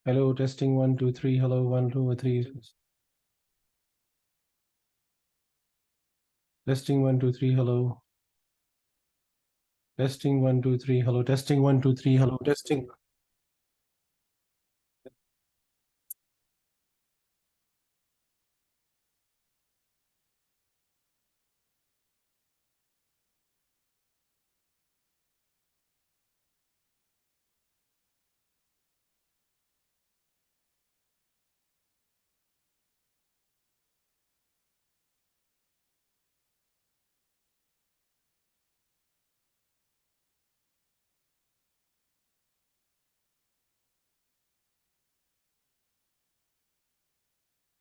Hello, testing 1 2 3. Hello, 1 2 3. Testing 1 2 3. Hello. Testing 1 2 3. Hello. Testing 1 2 3. Hello. Testing.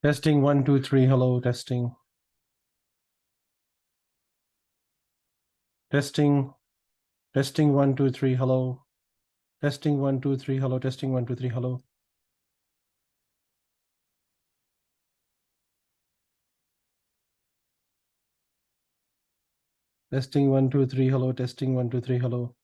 Testing 1 2 3. Hello. Testing. Testing. Testing 1 2 3. Hello. Testing 1 2 3. Hello. Testing 1 2 3. Hello. Testing 1 2 3. Hello. Testing 1 2 3. Hello.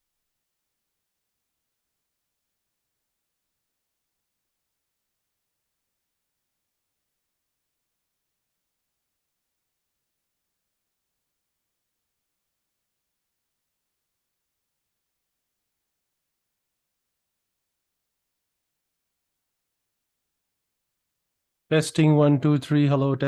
Testing 1 2 3. Hello.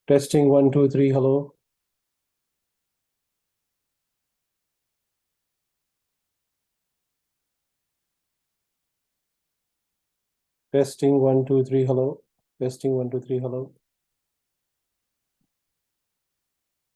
Testing 1 2 3. Hello. Testing 1 2 3. Hello. Testing 1 2 3. Hello. Testing 1 2 3. Hello.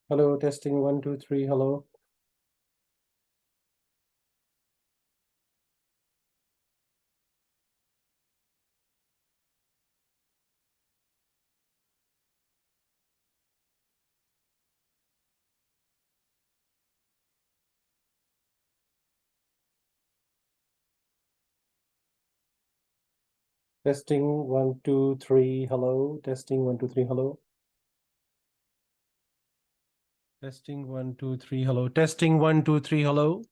Hello. Testing 1 2 3. Hello. Testing 1 2 3. Hello. Testing 1 2 3. Hello. Testing 1 2 3. Hello. Testing 1 2 3. Hello.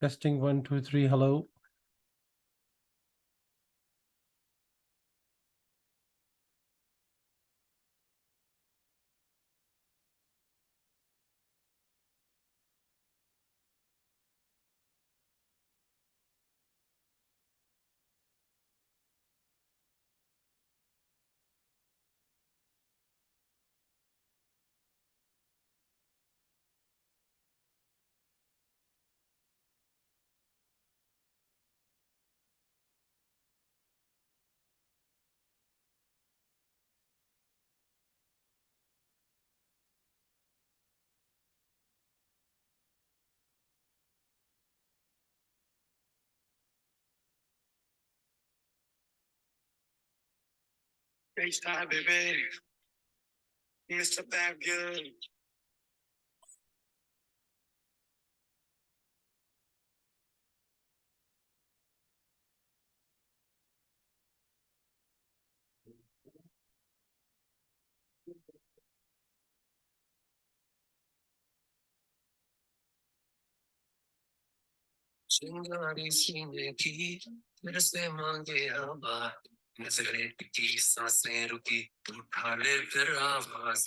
Testing 1 2 3. Hello. FaceTime, baby. Mr. Bad Good. चिंगारी सीने की मेरे से मांगे हवा नजरें टिकी सांसें रुकी उठा ले फिर आवाज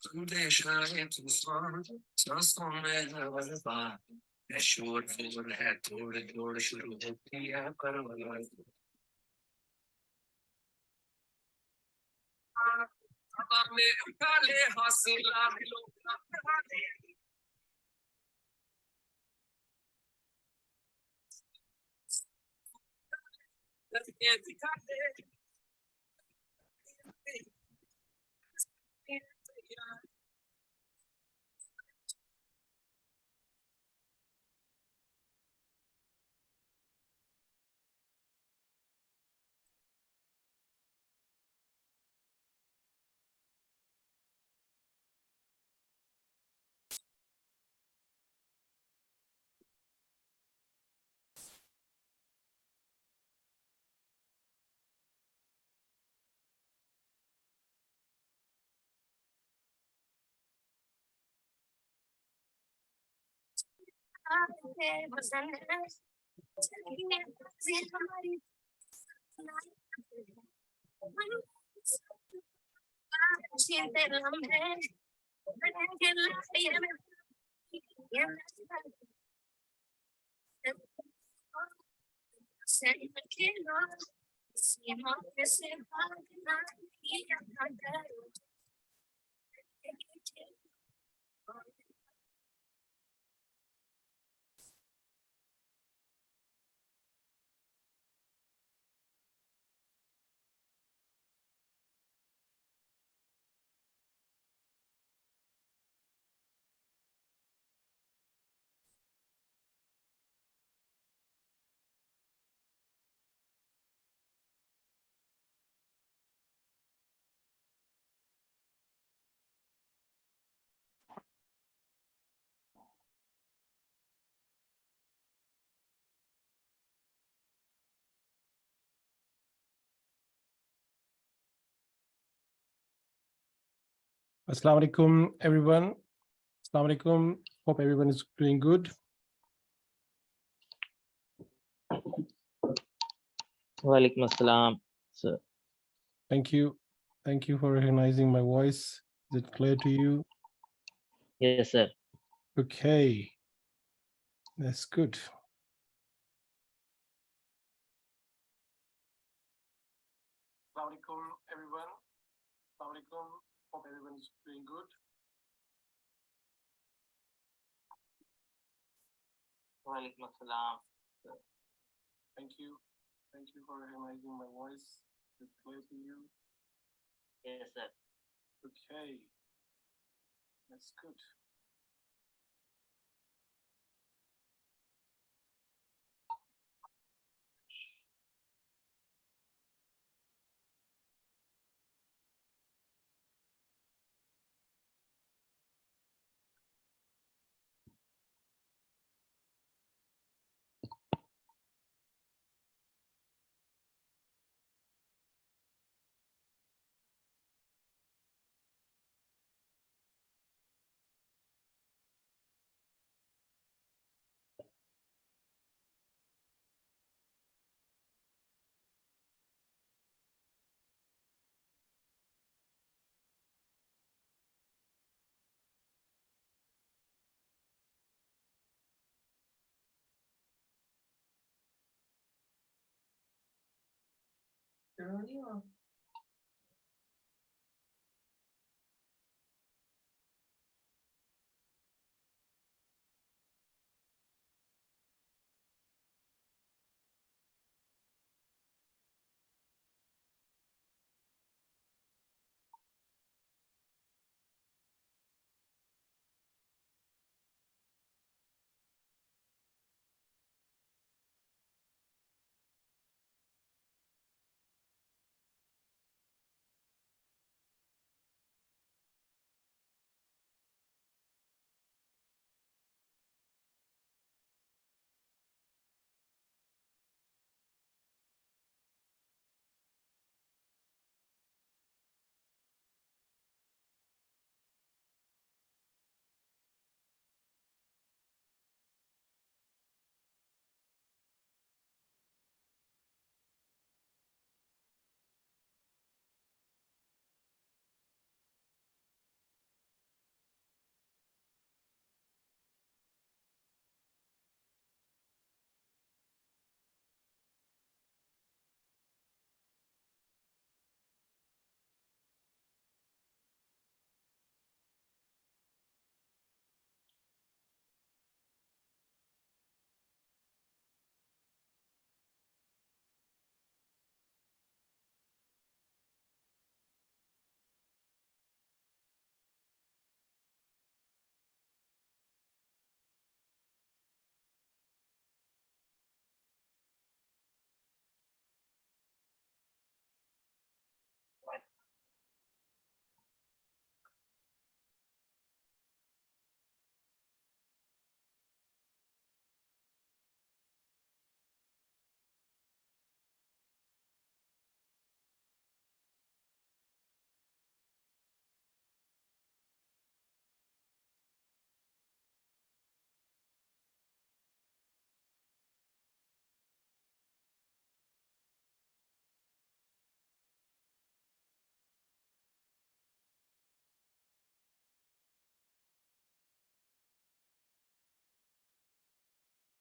संदेश आए तूफान सांसों में हवा शोर शोर है थोड़ थोड़ शुरू होती है परवाज़ हवा में उठा ले हौसला दिलों का बढ़ा दे करके दिखा दे Assalamu alaikum, everyone. Assalamu alaikum. Hope everyone is doing good. Walaikum assalam, sir. Thank you. Thank you for recognizing my voice. Is it clear to you? Yes, sir. Okay. That's good. Assalamu alaikum, everyone. Assalamu alaikum. Hope everyone is doing good. Walaikum assalam. Thank you. Thank you for recognizing my voice. Is it clear to you? Yes, sir. Okay. That's good.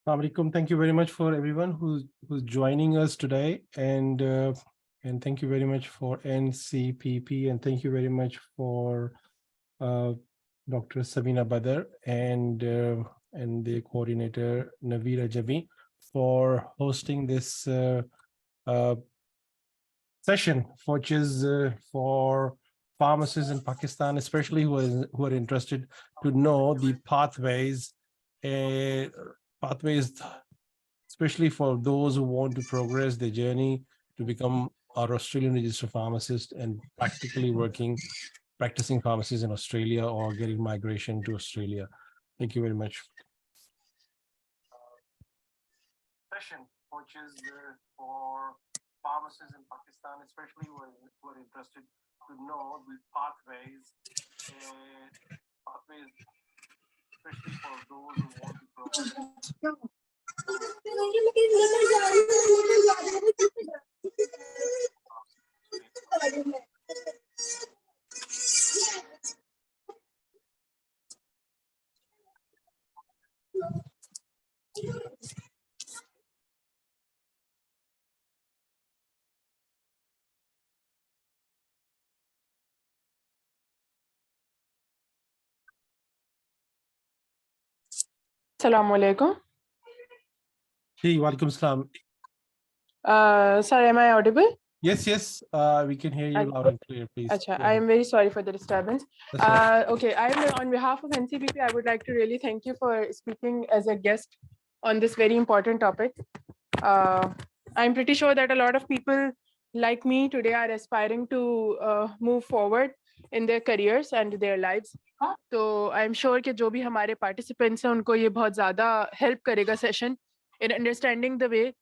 Alaikum. Thank you very much for everyone who's joining us today, and thank you very much for NCPP, and thank you very much for Dr. Sabina Badr and the coordinator Navira Jabi for hosting this session, which is for pharmacists in Pakistan, especially who are interested to know the pathways, especially for those who want to progress their journey to become our Australian registered pharmacist and practicing pharmacies in Australia or getting migration to Australia. Thank you very much. Session, which is for pharmacists in Pakistan, especially who are interested to know the pathways, especially for those who want to progress. Assalamu alaikum. Hey, walaikum salam. Sorry, am I audible? Yes, we can hear you loud and clear, please. Acha, I am very sorry for the disturbance. That's right. Okay, on behalf of NCPP, I would like to really thank you for speaking as a guest on this very important topic. I'm pretty sure that a lot of people like me today are aspiring to move forward in their careers and their lives. So I'm sure कि जो भी हमारे participants हैं उनको ये बहुत ज़्यादा help करेगा session in understanding the way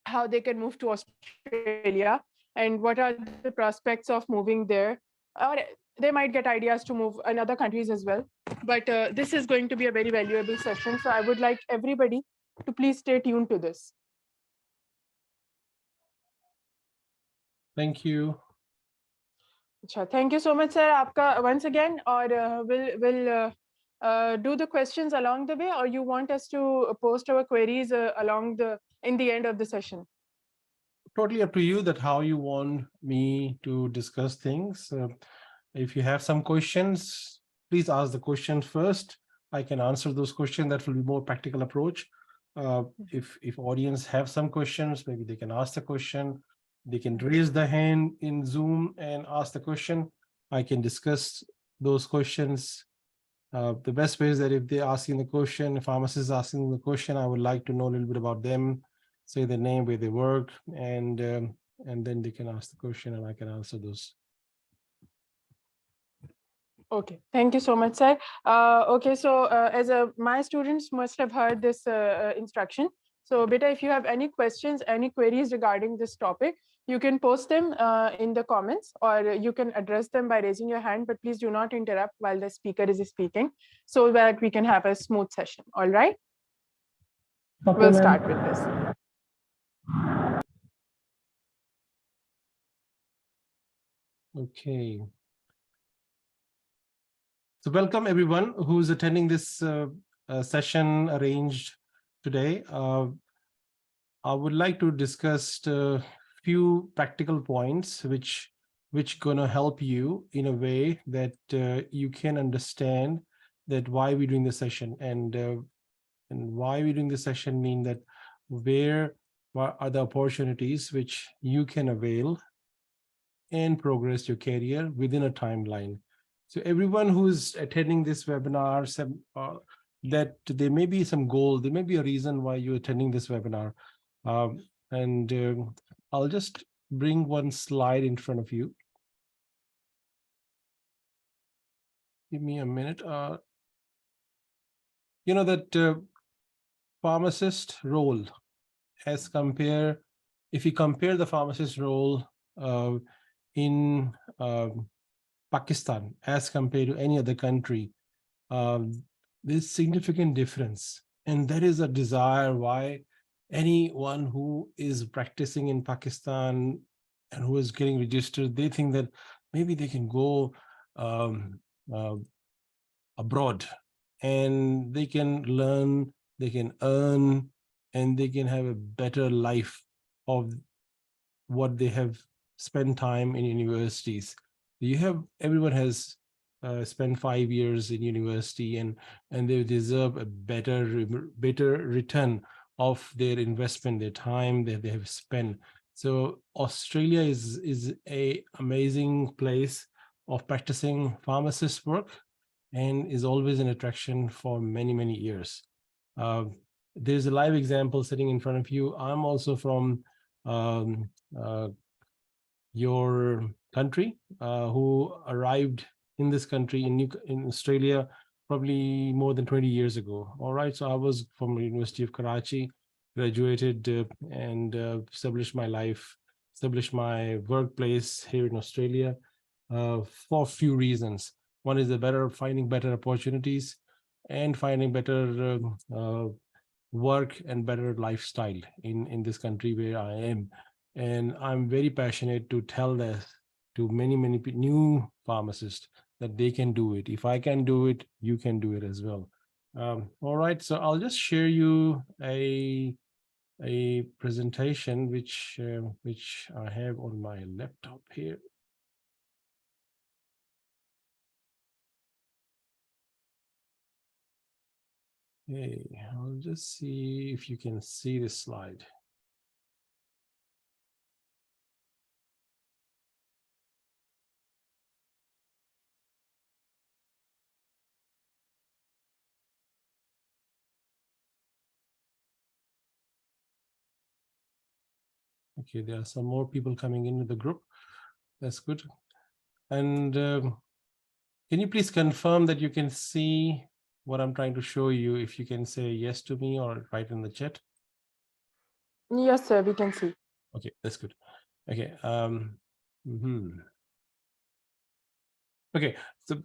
how they can move to Australia and what are the prospects of moving there. Or they might get ideas to move in other countries as well. But this is going to be a very valuable session. So I would like everybody to please stay tuned to this. Thank you. Thank you so much, sir. Aapka once again, or we'll do the questions along the way, or you want us to post our queries in the end of the session? Totally up to you that how you want me to discuss things. If you have some questions, please ask the questions first. I can answer those questions. That will be more practical approach. If audience have some questions, maybe they can ask the question. They can raise the hand in Zoom and ask the question. I can discuss those questions. The best way is that if they're asking the question, if pharmacist is asking the question, I would like to know a little bit about them, say their name, where they work, and then they can ask the question and I can answer those. Okay, thank you so much, sir. Okay, so my students must have heard this instruction. So beta, if you have any questions, any queries regarding this topic, you can post them in the comments, or you can address them by raising your hand, but please do not interrupt while the speaker is speaking so that we can have a smooth session. All right? Okay, we'll start with this. Okay. So welcome everyone who's attending this session arranged today. I would like to discuss a few practical points which gonna help you in a way that you can understand that why we're doing the session, and why we're doing the session mean that what are the opportunities which you can avail and progress your career within a timeline. So everyone who's attending this webinar, that there may be some goal, there may be a reason why you're attending this webinar. I'll just bring one slide in front of you. Give me a minute. You know that pharmacist role if you compare the pharmacist role in Pakistan as compared to any other country, there's significant difference. And that is a desire why anyone who is practicing in Pakistan and who is getting registered, they think that maybe they can go abroad and they can learn they can earn, and they can have a better life of what they have spent time in universities. Everyone has spent 5 years in university, and they deserve a better return of their investment, their time that they have spent. So Australia is a amazing place of practicing pharmacist work, and is always an attraction for many years. There's a live example sitting in front of you. I'm also from um, your country, who arrived in this country in Australia probably more than 20 years ago. All right, so I was from the University of Karachi, graduated and established my life, established my workplace here in Australia for a few reasons. One is finding better opportunities and finding better work and better lifestyle in this country where I am. And I'm very passionate to tell this to many new pharmacists that they can do it. If I can do it, you can do it as well. All right, so I'll just share you a presentation which I have on my laptop here. Okay, I'll just see if you can see this slide. Okay, there are some more people coming into the group. That's good. And can you please confirm that you can see what I'm trying to show you? If you can say yes to me or write in the chat. Yes, sir, we can see. Okay, that's good. Okay. Okay, so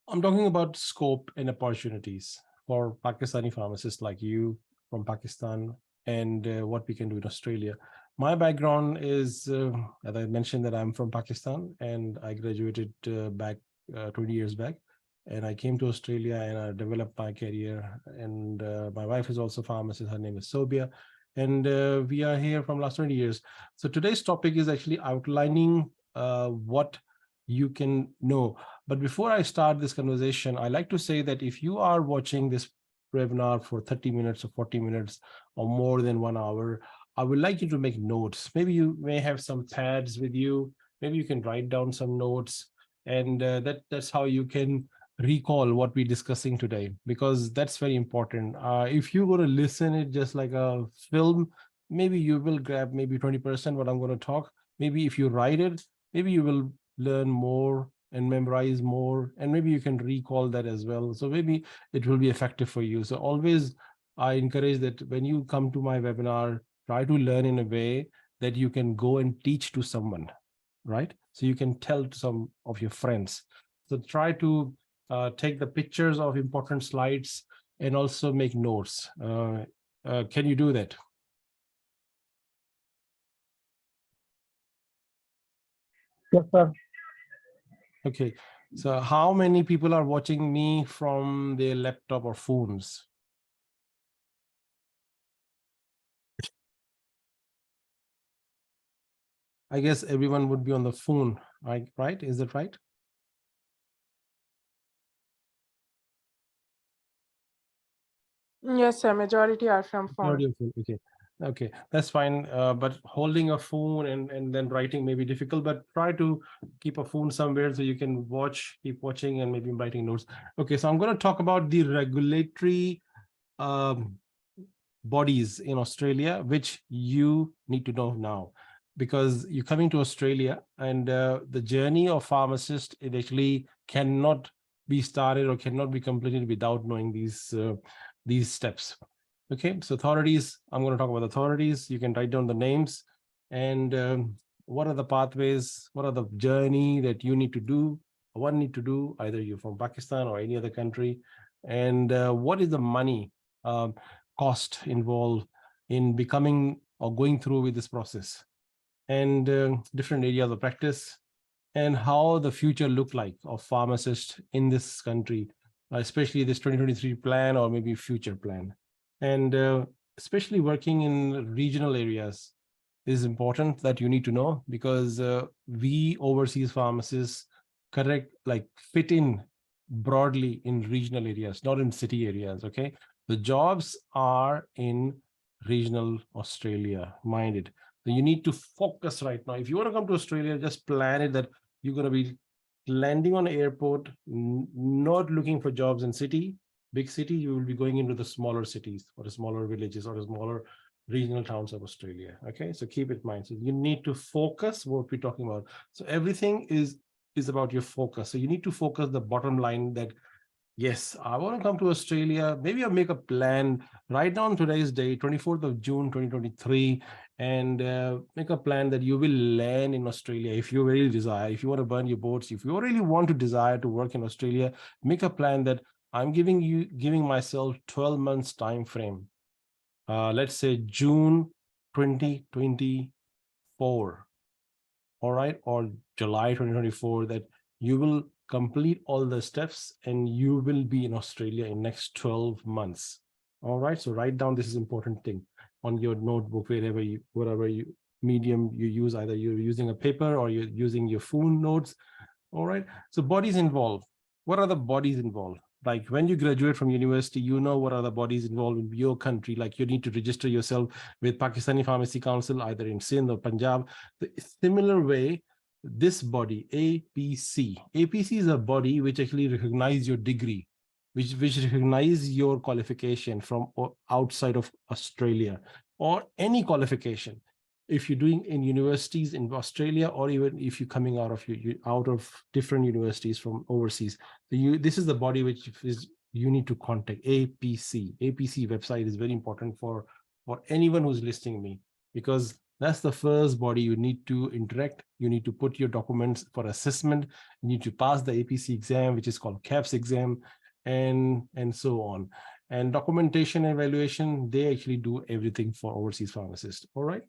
I'm talking about scope and opportunities for Pakistani pharmacists like you from Pakistan, and what we can do in Australia. My background is, as I mentioned, that I'm from Pakistan, and I graduated back 20 years back, and I came to Australia and I developed my career. And my wife is also a pharmacist. Her name is Sobia, and we are here from last 20 years. So today's topic is actually outlining what you can know. But before I start this conversation, I like to say that if you are watching this webinar for 30 minutes or 40 minutes or more than 1 hour, I would like you to make notes. Maybe you may have some pads with you. Maybe you can write down some notes, and that's how you can recall what we're discussing today, because that's very important. If you're going to listen it just like a film, maybe you will grab maybe 20% what I'm going to talk. Maybe if you write it, maybe you will learn more and memorize more, and maybe you can recall that as well. So maybe it will be effective for you. So always I encourage that when you come to my webinar, try to learn in a way that you can go and teach to someone, right? So you can tell to some of your friends. So try to take the pictures of important slides and also make notes. Can you do that? Yes, sir. Okay, so how many people are watching me from their laptop or phones? I guess everyone would be on the phone, right? Is that right? Yes, sir, majority are from phone. Okay, okay, that's fine. But holding a phone and then writing may be difficult, but try to keep a phone somewhere so you can keep watching and maybe writing notes. Okay, so I'm going to talk about the regulatory bodies in Australia, which you need to know now, because you're coming to Australia, and the journey of pharmacist, it actually cannot be started or cannot be completed without knowing these steps. Okay, so authorities, I'm going to talk about authorities. You can write down the names, and what are the pathways, what are the journey that you need to do, one need to do, either you're from Pakistan or any other country, and what is the money cost involved in becoming or going through with this process, and different areas of practice, and how the future look like of pharmacists in this country especially this 2023 plan or maybe future plan. And especially working in regional areas is important that you need to know, because we overseas pharmacists fit in broadly in regional areas, not in city areas. Okay, the jobs are in regional Australia, mind it. So you need to focus right now. If you want to come to Australia, just plan it that you're going to be landing on an airport, not looking for jobs in big city. You will be going into the smaller cities or the smaller villages or the smaller regional towns of Australia. Okay, so keep it in mind. So you need to focus what we're talking about. So everything is about your focus. So you need to focus the bottom line that, yes, I want to come to Australia. Maybe I'll make a plan right down today's day, 24th of June, 2023, and make a plan that you will land in Australia if you really desire. If you want to burn your boats, if you really want to desire to work in Australia, make a plan that I'm giving myself 12 months time frame. Let's say June 2024, all right, or July 2024, that you will complete all the steps and you will be in Australia in next 12 months. All right, so write down this is important thing on your notebook, whatever medium you use, either you're using a paper or you're using your phone notes. All right, so bodies involved. What are the bodies involved? Like when you graduate from university, you know what are the bodies involved in your country. Like you need to register yourself with Pakistani Pharmacy Council, either in Sindh or Punjab. The similar way, this body, APC is a body which actually recognizes your degree, which recognize your qualification from outside of Australia, or any qualification. If you're doing in universities in Australia, or even if you're coming out of different universities from overseas, this is the body which is you need to contact. APC website is very important for anyone who's listening to me, because that's the first body you need to interact. You need to put your documents for assessment. You need to pass the APC exam, which is called Kaps exam, and so on. And documentation evaluation, they actually do everything for overseas pharmacists. All right.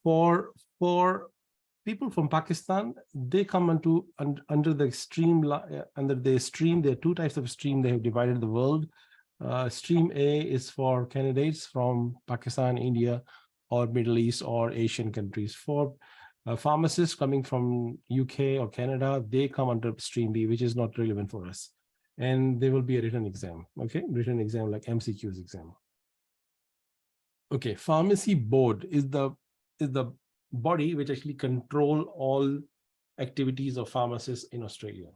For people from Pakistan, they come under the stream. There are two types of stream. They have divided the world. Stream A is for candidates from Pakistan, India, or Middle East or Asian countries. For pharmacists coming from UK or Canada, they come under stream B, which is not relevant for us. And there will be a written exam. Okay, written exam like MCQs exam. Okay, pharmacy board is the body which actually control all activities of pharmacists in Australia.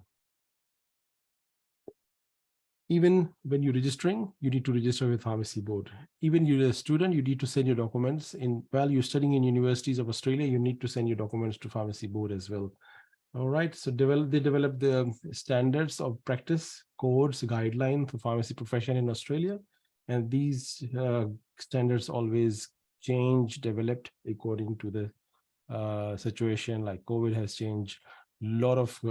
Even when you're registering, you need to register with pharmacy board. Even you're a student, you need to send your documents while you're studying in universities of Australia, you need to send your documents to pharmacy board as well. All right, so they develop the standards of practice, codes, guidelines for pharmacy profession in Australia. And these standards always change, developed according to the situation. Like COVID has changed a lot of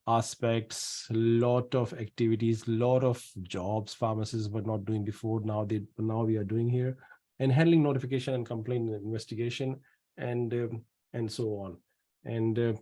aspects, a lot of activities, a lot of jobs pharmacists were not doing before. Now we are doing here, and handling notification and complaint and investigation, and so on. And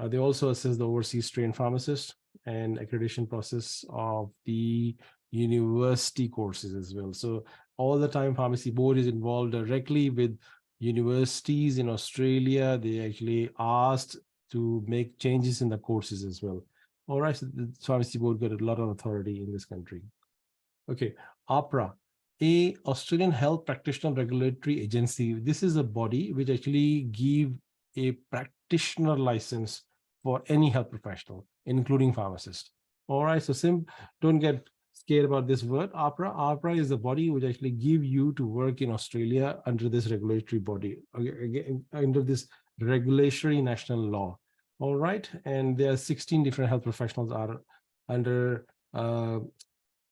they also assess the overseas trained pharmacist and accreditation process of the university courses as well. So all the time pharmacy board is involved directly with universities in Australia. They actually asked to make changes in the courses as well. All right, so the pharmacy board got a lot of authority in this country. Okay, APRA, a Australian Health Practitioner Regulatory Agency. This is a body which actually give a practitioner license for any health professional, including pharmacists. All right, so don't get scared about this word, APRA. APRA is the body which actually give you to work in Australia under this regulatory body, under this regulatory national law. All right, and there are 16 different health professionals are under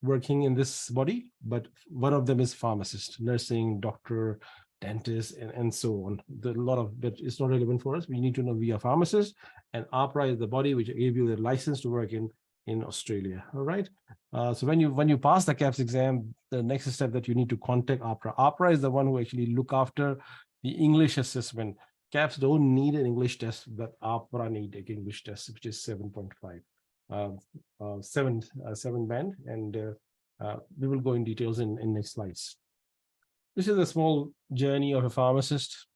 working in this body, but one of them is pharmacist, nursing, doctor, dentist, and so on. There's a lot of, but it's not relevant for us. We need to know we are pharmacists, and APRA is the body which gave you the license to work in Australia. All right. So when you pass the Kaps exam, the next step that you need to contact APRA. APRA is the one who actually look after the English assessment. Kaps don't need an English test, but APRA need an English test, which is 7.5, 7 band, and we will go in details in next slides. This is a small journey of a pharmacist,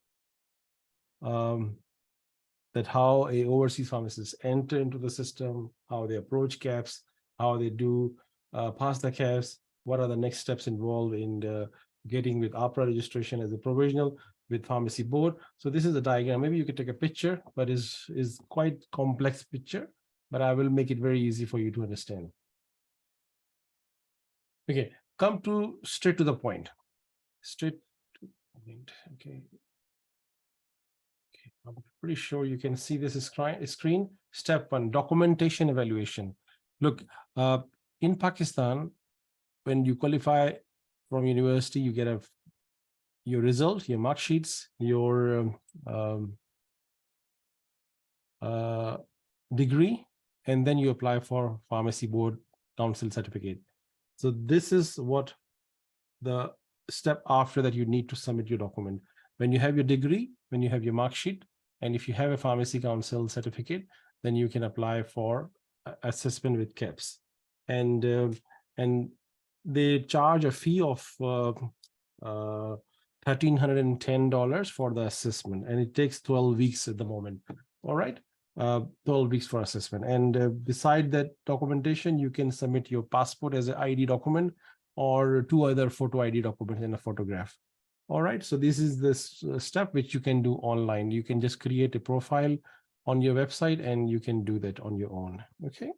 that how a overseas pharmacist enter into the system, how they approach Kaps, how they do pass the Kaps, what are the next steps involved in getting with APRA registration as a provisional with pharmacy board. So this is a diagram. Maybe you could take a picture, but is quite complex picture, but I will make it very easy for you to understand. Okay, come to straight to the point. Straight to the point. Okay. I'm pretty sure you can see this screen. Step 1, documentation evaluation. Look, in Pakistan, when you qualify from university, you get your result, your mark sheets, your degree, and then you apply for pharmacy board council certificate. So this is what the step after that you need to submit your document. When you have your degree, when you have your mark sheet, and if you have a pharmacy council certificate, then you can apply for assessment with Kaps. And they charge a fee of $1,310 for the assessment, and it takes 12 weeks at the moment. All right, 12 weeks for assessment. And beside that documentation, you can submit your passport as an ID document or 2 other photo ID documents and a photograph. All right, so this is this step which you can do online. You can just create a profile on your website and you can do that on your own. Okay.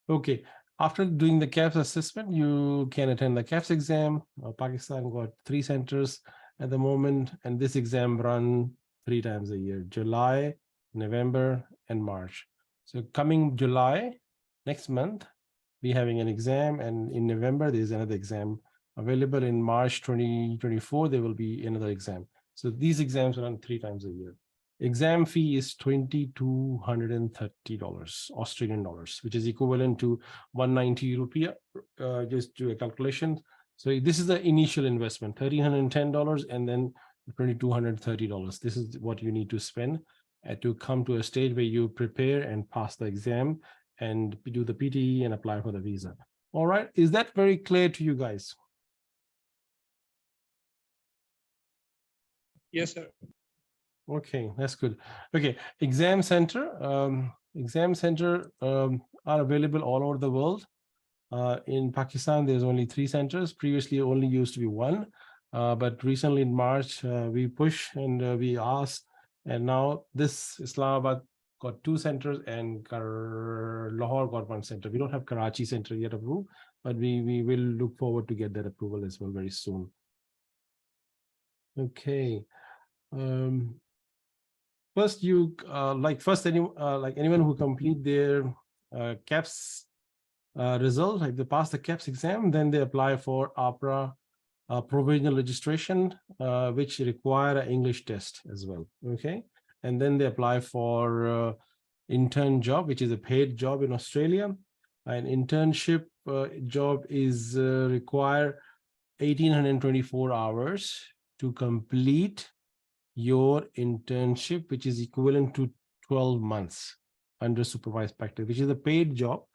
Okay, after doing the Kaps assessment, you can attend the Kaps exam. Pakistan got 3 centers at the moment, and this exam run 3 times a year, July, November, and March. So coming July, next month, we're having an exam, and in November, there's another exam available. In March 2024, there will be another exam. So these exams run 3 times a year. Exam fee is $2,230 Australian dollars, which is equivalent to 190 rupiah. Just do a calculation. So this is the initial investment, $1,310, and then $2,230. This is what you need to spend to come to a stage where you prepare and pass the exam and do the PTE and apply for the visa. All right, is that very clear to you guys? Yes, sir. Okay, that's good. Okay, exam center are available all over the world. In Pakistan, there's only 3 centers. Previously, only used to be 1, but recently in March, we pushed and we asked, and now this Islamabad got 2 centers and Lahore got 1 center. We don't have Karachi center yet approved, but we will look forward to get that approval as well very soon. Okay. First, anyone who complete their Kaps result, like they pass the Kaps exam, then they apply for APRA provisional registration, which require an English test as well. Okay, and then they apply for intern job, which is a paid job in Australia. An internship job is require 1,824 hours to complete your internship, which is equivalent to 12 months under supervised practice, which is a paid job,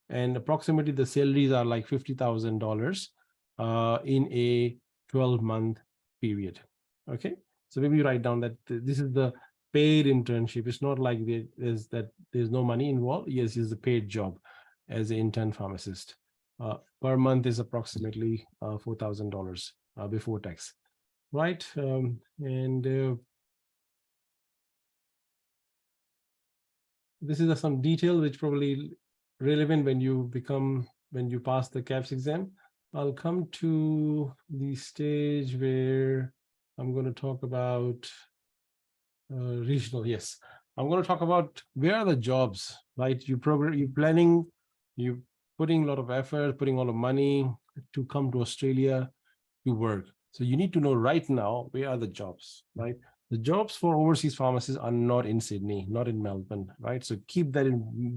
and approximately the salaries are like $50,000 in a 12-month period. Okay, so maybe you write down that this is the paid internship. It's not like there's no money involved. Yes, it's a paid job as an intern pharmacist. Per month is approximately $4,000 before tax. Right, this is some detail which probably relevant when you pass the Kaps exam. I'll come to the stage where I'm going to talk about regional. Yes, I'm going to talk about where are the jobs, right? You're planning, you're putting a lot of effort, putting a lot of money to come to Australia to work. So you need to know right now, where are the jobs, right? The jobs for overseas pharmacists are not in Sydney, not in Melbourne, right? So keep that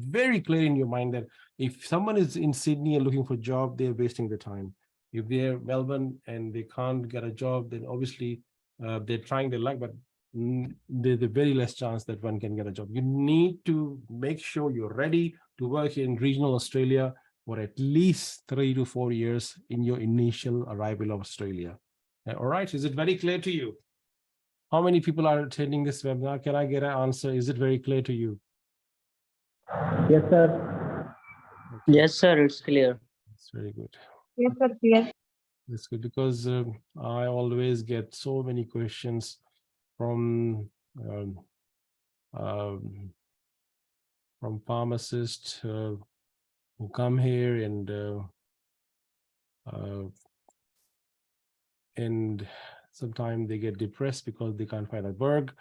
very clear in your mind that if someone is in Sydney and looking for a job, they're wasting their time. If they're Melbourne and they can't get a job, then obviously they're trying their luck, but there's a very less chance that one can get a job. You need to make sure you're ready to work in regional Australia for at least 3 to 4 years in your initial arrival of Australia. All right, is it very clear to you? How many people are attending this webinar? Can I get an answer? Is it very clear to you? Yes, sir. Okay, Yes, sir, it's clear. that's very good. Yes, sir. Yes. That's good because I always get so many questions from pharmacists who come here and sometimes they get depressed because they can't find a work,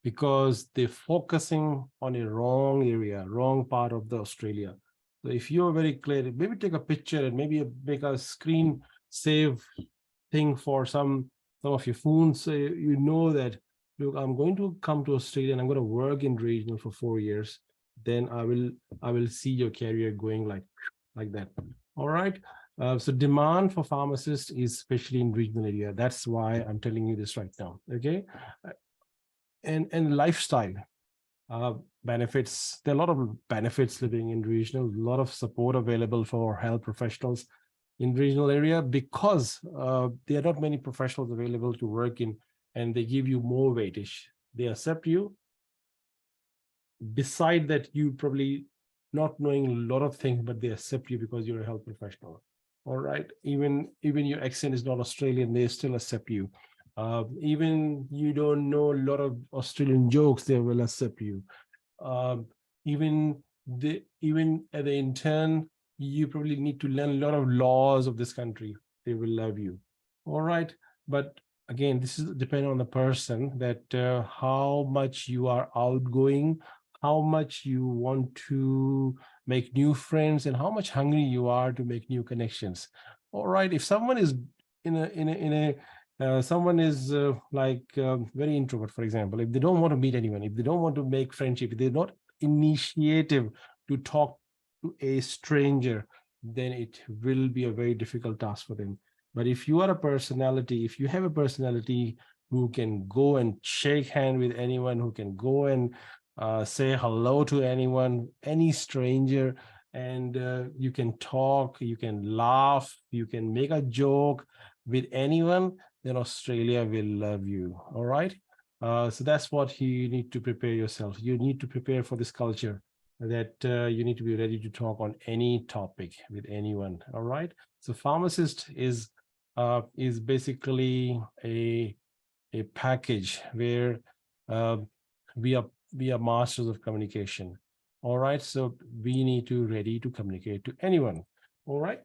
because they're focusing on a wrong area, wrong part of the Australia. So if you're very clear, maybe take a picture and maybe make a screen save thing for some of your phones, so you know that, look, I'm going to come to Australia and I'm going to work in regional for 4 years. Then I will see your career going like that. All right. So demand for pharmacists is especially in regional area. That's why I'm telling you this right now. Okay. And lifestyle benefits. There are a lot of benefits living in regional, a lot of support available for health professionals in regional area, because there are not many professionals available to work in, and they give you more weightage. They accept you. Beside that, you probably not knowing a lot of things, but they accept you because you're a health professional. All right. Even your accent is not Australian, they still accept you. Even you don't know a lot of Australian jokes, they will accept you. Even at the intern, you probably need to learn a lot of laws of this country. They will love you. All right. But again, this is depending on the person, that how much you are outgoing, how much you want to make new friends, and how much hungry you are to make new connections. All right. If someone is someone is very introvert, for example, if they don't want to meet anyone, if they don't want to make friendship, if they're not initiative to talk to a stranger, then it will be a very difficult task for them. But if you are a personality, if you have a personality who can go and shake hand with anyone, who can go and say hello to anyone, any stranger, and you can talk, you can laugh, you can make a joke with anyone, then Australia will love you. All right. So that's what you need to prepare yourself. You need to prepare for this culture, that you need to be ready to talk on any topic with anyone. All right. So pharmacist is basically a package where we are masters of communication. All right. So we need to ready to communicate to anyone. All right.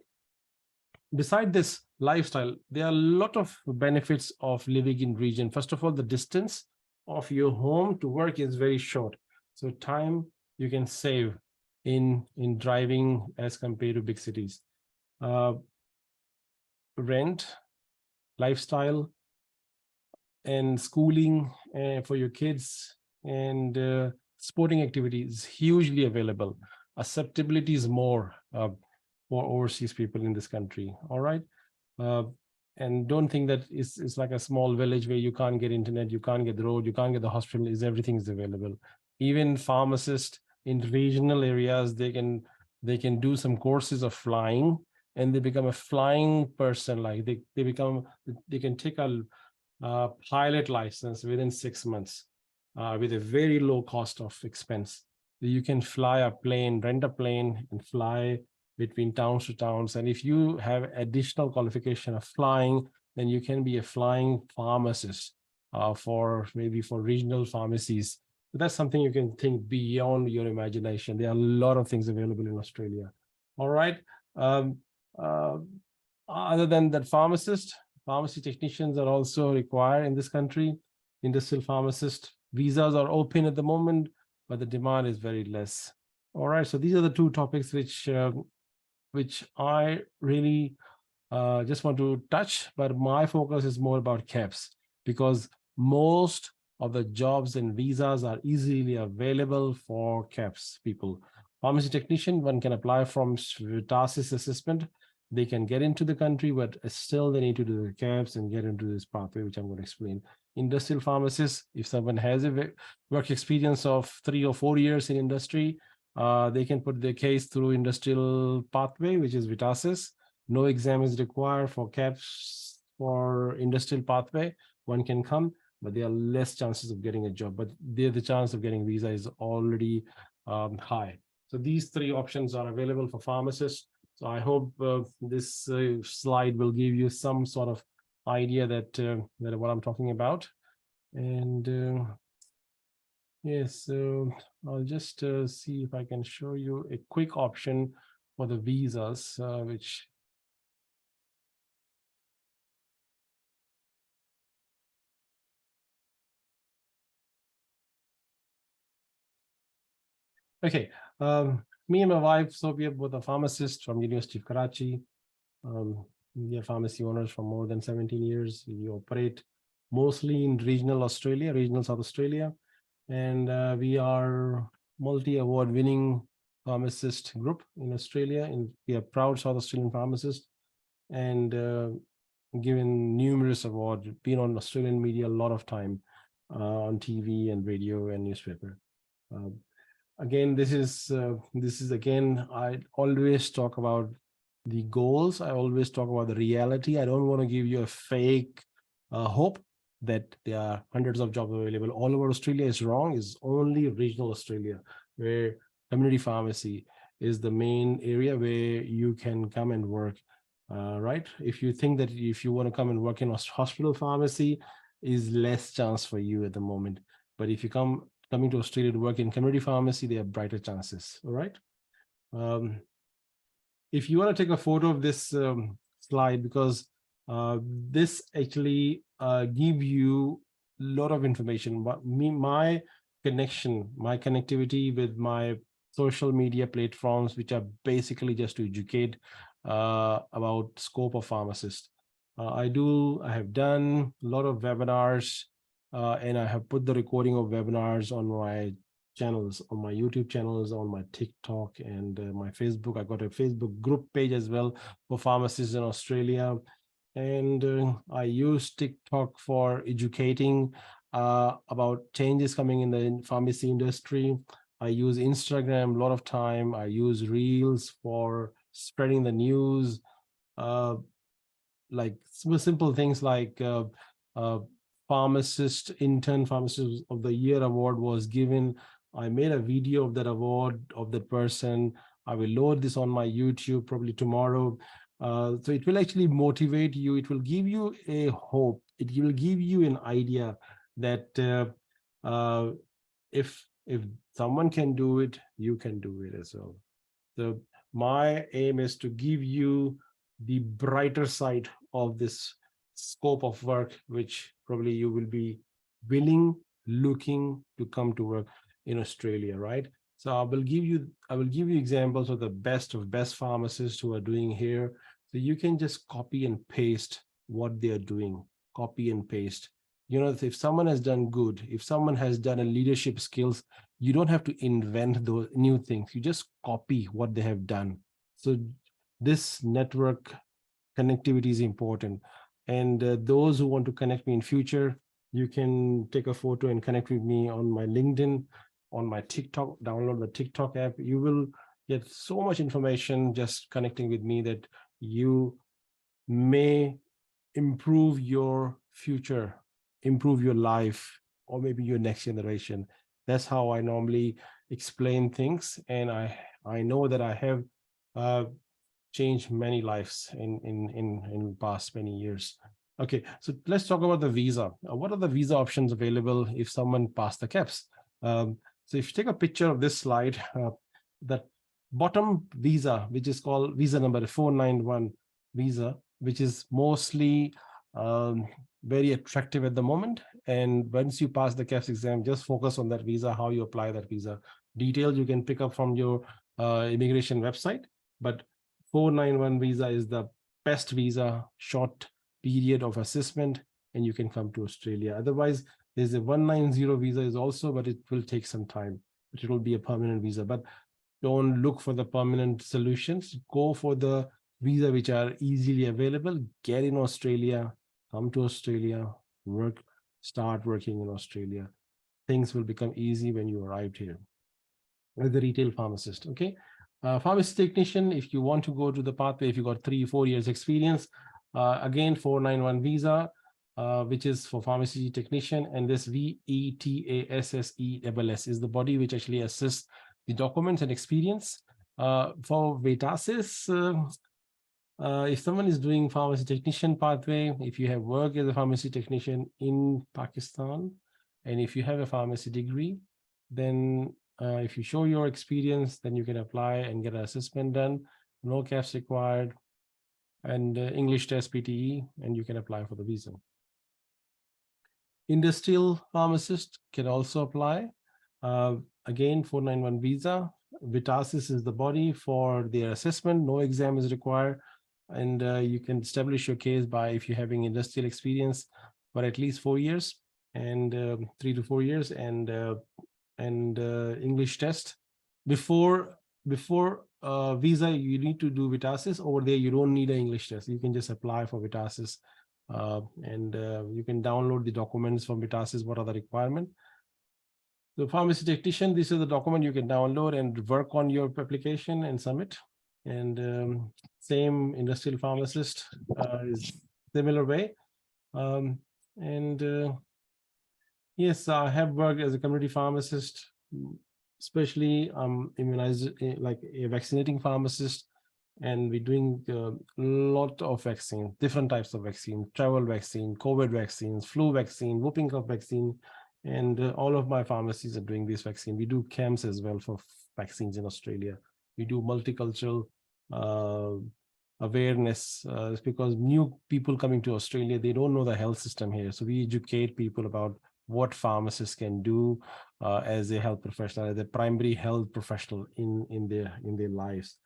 Beside this lifestyle, there are a lot of benefits of living in region. First of all, the distance of your home to work is very short. So time you can save in driving as compared to big cities. Rent, lifestyle, and schooling for your kids, and sporting activities hugely available. Acceptability is more for overseas people in this country. All right. And don't think that it's like a small village where you can't get internet, you can't get the road, you can't get the hospital. Everything is available. Even pharmacists in regional areas, they can do some courses of flying, and they become a flying person. Like they can take a pilot license within 6 months with a very low cost of expense. You can fly a plane, rent a plane, and fly between towns to towns. And if you have additional qualification of flying, then you can be a flying pharmacist for regional pharmacies. So that's something you can think beyond your imagination. There are a lot of things available in Australia. All right. Other than that, pharmacy technicians are also required in this country. Industrial pharmacist visas are open at the moment, but the demand is very less. All right. So these are the two topics which I really just want to touch, but my focus is more about Kaps, because most of the jobs and visas are easily available for Kaps people. Pharmacy technician, one can apply from TASIS assessment. They can get into the country, but still they need to do the Kaps and get into this pathway, which I'm going to explain. industrial pharmacist. If someone has a work experience of 3 or 4 years in industry, they can put their case through industrial pathway, which is Vitasis. No exam is required for Kaps for industrial pathway. One can come, but there are less chances of getting a job. But there, the chance of getting visa is already high. So these 3 options are available for pharmacists. So I hope this slide will give you some sort of idea that what I'm talking about. And yes, so I'll just see if I can show you a quick option for the visas, which okay. Me and my wife, so we are both a pharmacist from University of Karachi. We are pharmacy owners for more than 17 years. We operate mostly in regional Australia, regional South Australia. And we are multi-award winning pharmacist group in Australia. And we are proud South Australian pharmacist and given numerous awards, been on Australian media a lot of time on TV and radio and newspaper. Again, this is again, I always talk about the goals. I always talk about the reality. I don't want to give you a fake hope that there are hundreds of jobs available all over Australia. Is wrong. Is only regional Australia where community pharmacy is the main area where you can come and work. Right? If you think that if you want to come and work in a hospital pharmacy, is less chance for you at the moment. But if you coming to Australia to work in community pharmacy, there are brighter chances. All right. If you want to take a photo of this slide, because this actually give you a lot of information. But my connectivity with my social media platforms, which are basically just to educate about scope of pharmacist. I have done a lot of webinars, and I have put the recording of webinars on my channels, on my YouTube channels, on my TikTok and my Facebook. I got a Facebook group page as well for pharmacists in Australia. And I use TikTok for educating about changes coming in the pharmacy industry. I use Instagram a lot of time. I use Reels for spreading the news, like simple things like intern pharmacist of the year award was given. I made a video of that award of that person. I will load this on my YouTube probably tomorrow. So it will actually motivate you. It will give you a hope. It will give you an idea that if someone can do it, you can do it as well. So my aim is to give you the brighter side of this scope of work, which probably you will be looking to come to work in Australia, right? So I will give you examples of the best pharmacists who are doing here. So you can just copy and paste what they are doing, copy and paste. You know, if someone has done good, if someone has done a leadership skills, you don't have to invent those new things. You just copy what they have done. So this network connectivity is important. And those who want to connect me in future, you can take a photo and connect with me on my LinkedIn, on my TikTok, download the TikTok app. You will get so much information just connecting with me that you may improve your future, improve your life, or maybe your next generation. That's how I normally explain things. And I know that I have changed many lives in past many years. Okay, so let's talk about the visa. What are the visa options available if someone passed the Kaps? So if you take a picture of this slide, that bottom visa, which is called visa number 491 visa, which is mostly very attractive at the moment. And once you pass the Kaps exam, just focus on that visa, how you apply that visa. Details you can pick up from your immigration website, but 491 visa is the best visa, short period of assessment, and you can come to Australia. Otherwise, there's a 190 visa is also, but it will take some time, but it will be a permanent visa. But don't look for the permanent solutions. Go for the visa which are easily available. Get in Australia, come to Australia, work, start working in Australia. Things will become easy when you arrived here as a retail pharmacist. Okay. Pharmacy technician, if you want to go to the pathway, if you got 3-4 years experience, again 491 visa, which is for pharmacy technician, and this VETASSESS is the body which actually assists the documents and experience. For VETASIS, if someone is doing pharmacy technician pathway, if you have worked as a pharmacy technician in Pakistan, and if you have a pharmacy degree, then if you show your experience, then you can apply and get an assessment done. No Kaps required, and English test PTE, and you can apply for the visa. Industrial pharmacist can also apply. Again, 491 visa. VITASIS is the body for their assessment. No exam is required. And you can establish your case by, if you're having industrial experience for at least 4 years, and 3 to 4 years, and English test. Before visa, you need to do VITASIS. Over there, you don't need an English test. You can just apply for VITASIS, and you can download the documents from VITASIS. What are the requirements? The pharmacy technician, this is the document you can download and work on your application and submit. And same industrial pharmacist is similar way. Yes, I have worked as a community pharmacist, especially like a vaccinating pharmacist, and we're doing a lot of vaccine, different types of vaccine, travel vaccine, COVID vaccines, flu vaccine, whooping cough vaccine, and all of my pharmacies are doing this vaccine. We do camps as well for vaccines in Australia. We do multicultural awareness, because new people coming to Australia, they don't know the health system here. So we educate people about what pharmacists can do as a health professional, as a primary health professional in their lives.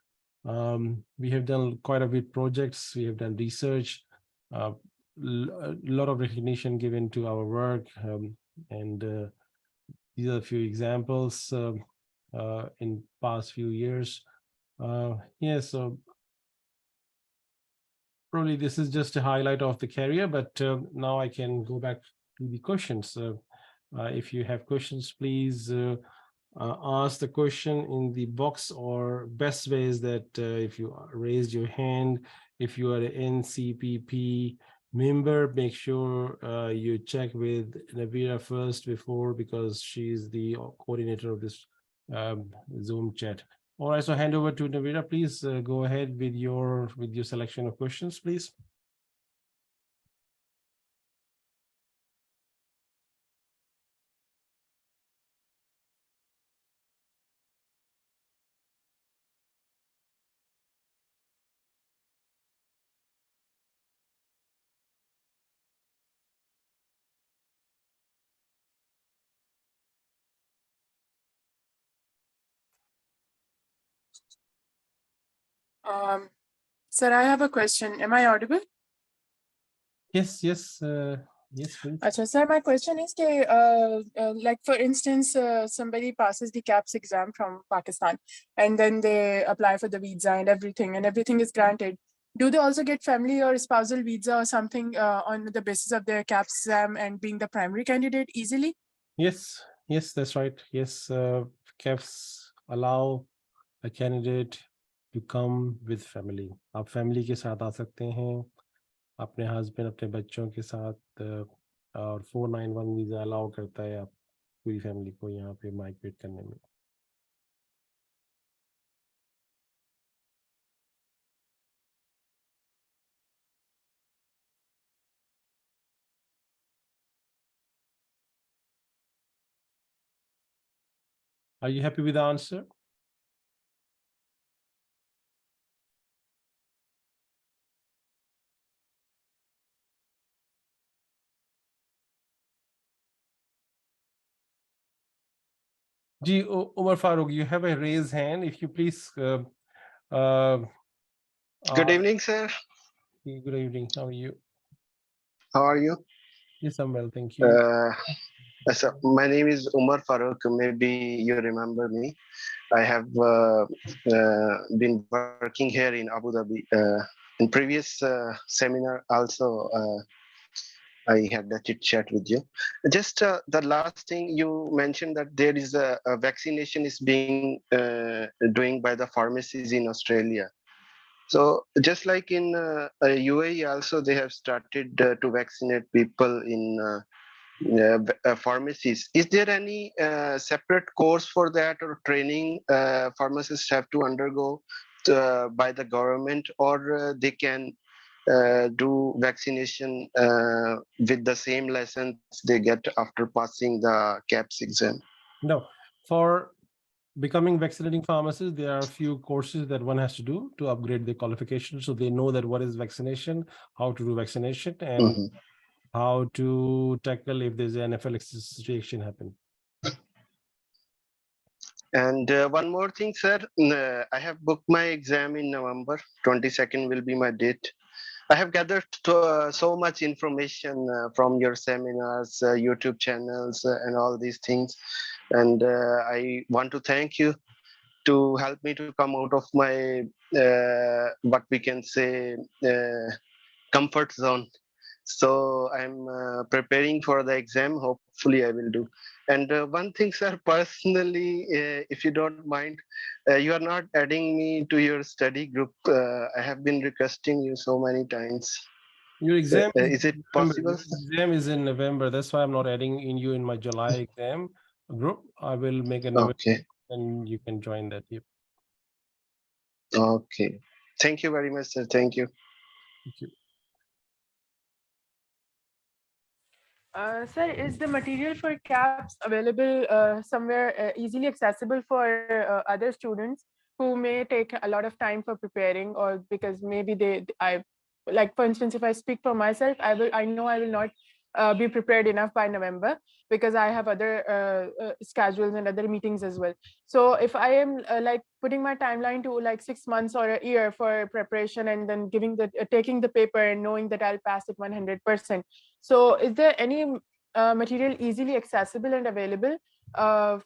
We have done quite a bit projects. We have done research, a lot of recognition given to our work, and these are a few examples in past few years. So probably this is just a highlight of the career, but now I can go back to the questions. If you have questions, please ask the question in the box, or best way is that if you raised your hand, if you are an NCPP member, make sure you check with Navira first before, because she's the coordinator of this Zoom chat. All right, so hand over to Navira. Please go ahead with your selection of questions, please. Sir, I have a question. Am I audible? Yes, please. Achha, sir, my question is, like for instance, somebody passes the Kaps exam from Pakistan, and then they apply for the visa and everything is granted. Do they also get family or spousal visa or something on the basis of their Kaps exam and being the primary candidate easily? Yes, that's right. Yes, Kaps allow a candidate to come with family. आप family के साथ आ सकते हैं, अपने husband, अपने बच्चों के साथ, और 491 वीजा अलाउ करता है आप पूरी फैमिली को यहाँ पे माइग्रेट करने में. Are you happy with the answer? Ji, Umar Farooq, you have a raised hand. If you please. Good evening, sir. Good evening. How are you? How are you? Yes, I'm well. Thank you. So my name is Umar Farooq. Maybe you remember me. I have been working here in Abu Dhabi. In previous seminar also, I had a chit chat with you. Just the last thing you mentioned that there is a vaccination is being doing by the pharmacies in Australia. So just like in UAE also, they have started to vaccinate people in pharmacies. Is there any separate course for that or training pharmacists have to undergo by the government, or they can do vaccination with the same lessons they get after passing the Kaps exam? No, for becoming vaccinating pharmacist, there are a few courses that one has to do to upgrade their qualification. So they know that what is vaccination, how to do vaccination, and Mhm. how to tackle if there's an anaphylaxis situation happen. And one more thing, sir, I have booked my exam in November. 22nd will be my date. I have gathered so much information from your seminars, YouTube channels, and all these things. And I want to thank you to help me to come out of my, what we can say, comfort zone. So I'm preparing for the exam. Hopefully, I will do. And one thing, sir, personally, if you don't mind, you are not adding me to your study group. I have been requesting you so many times. Your exam Is it in November. possible? Your exam is in November. That's why I'm not adding in you in my July exam group. I will make a November Okay. and you can join that. Yep. Okay. Thank you very much, sir. Thank you. Thank you. Sir, is the material for Kaps available somewhere easily accessible for other students who may take a lot of time for preparing, or because maybe I like, for instance, if I speak for myself, I know I will not be prepared enough by November because I have other schedules and other meetings as well. So if I am like putting my timeline to like 6 months or a year for preparation and then taking the paper and knowing that I'll pass it 100%. So is there any material easily accessible and available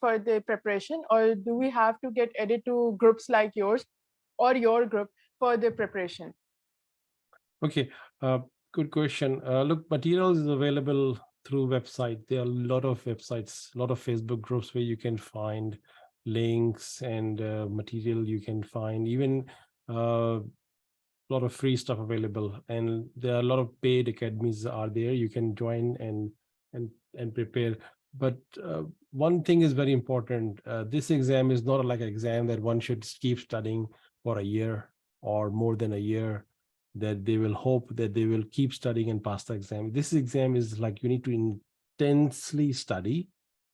for the preparation, or do we have to get added to groups like yours or your group for the preparation? Okay, good question. Look, materials is available through website. There are a lot of websites, a lot of Facebook groups where you can find links and material you can find, even a lot of free stuff available. And there are a lot of paid academies are there. You can join and prepare. But one thing is very important. This exam is not like an exam that one should keep studying for a year or more than a year, that they will hope that they will keep studying and pass the exam. This exam is like you need to intensely study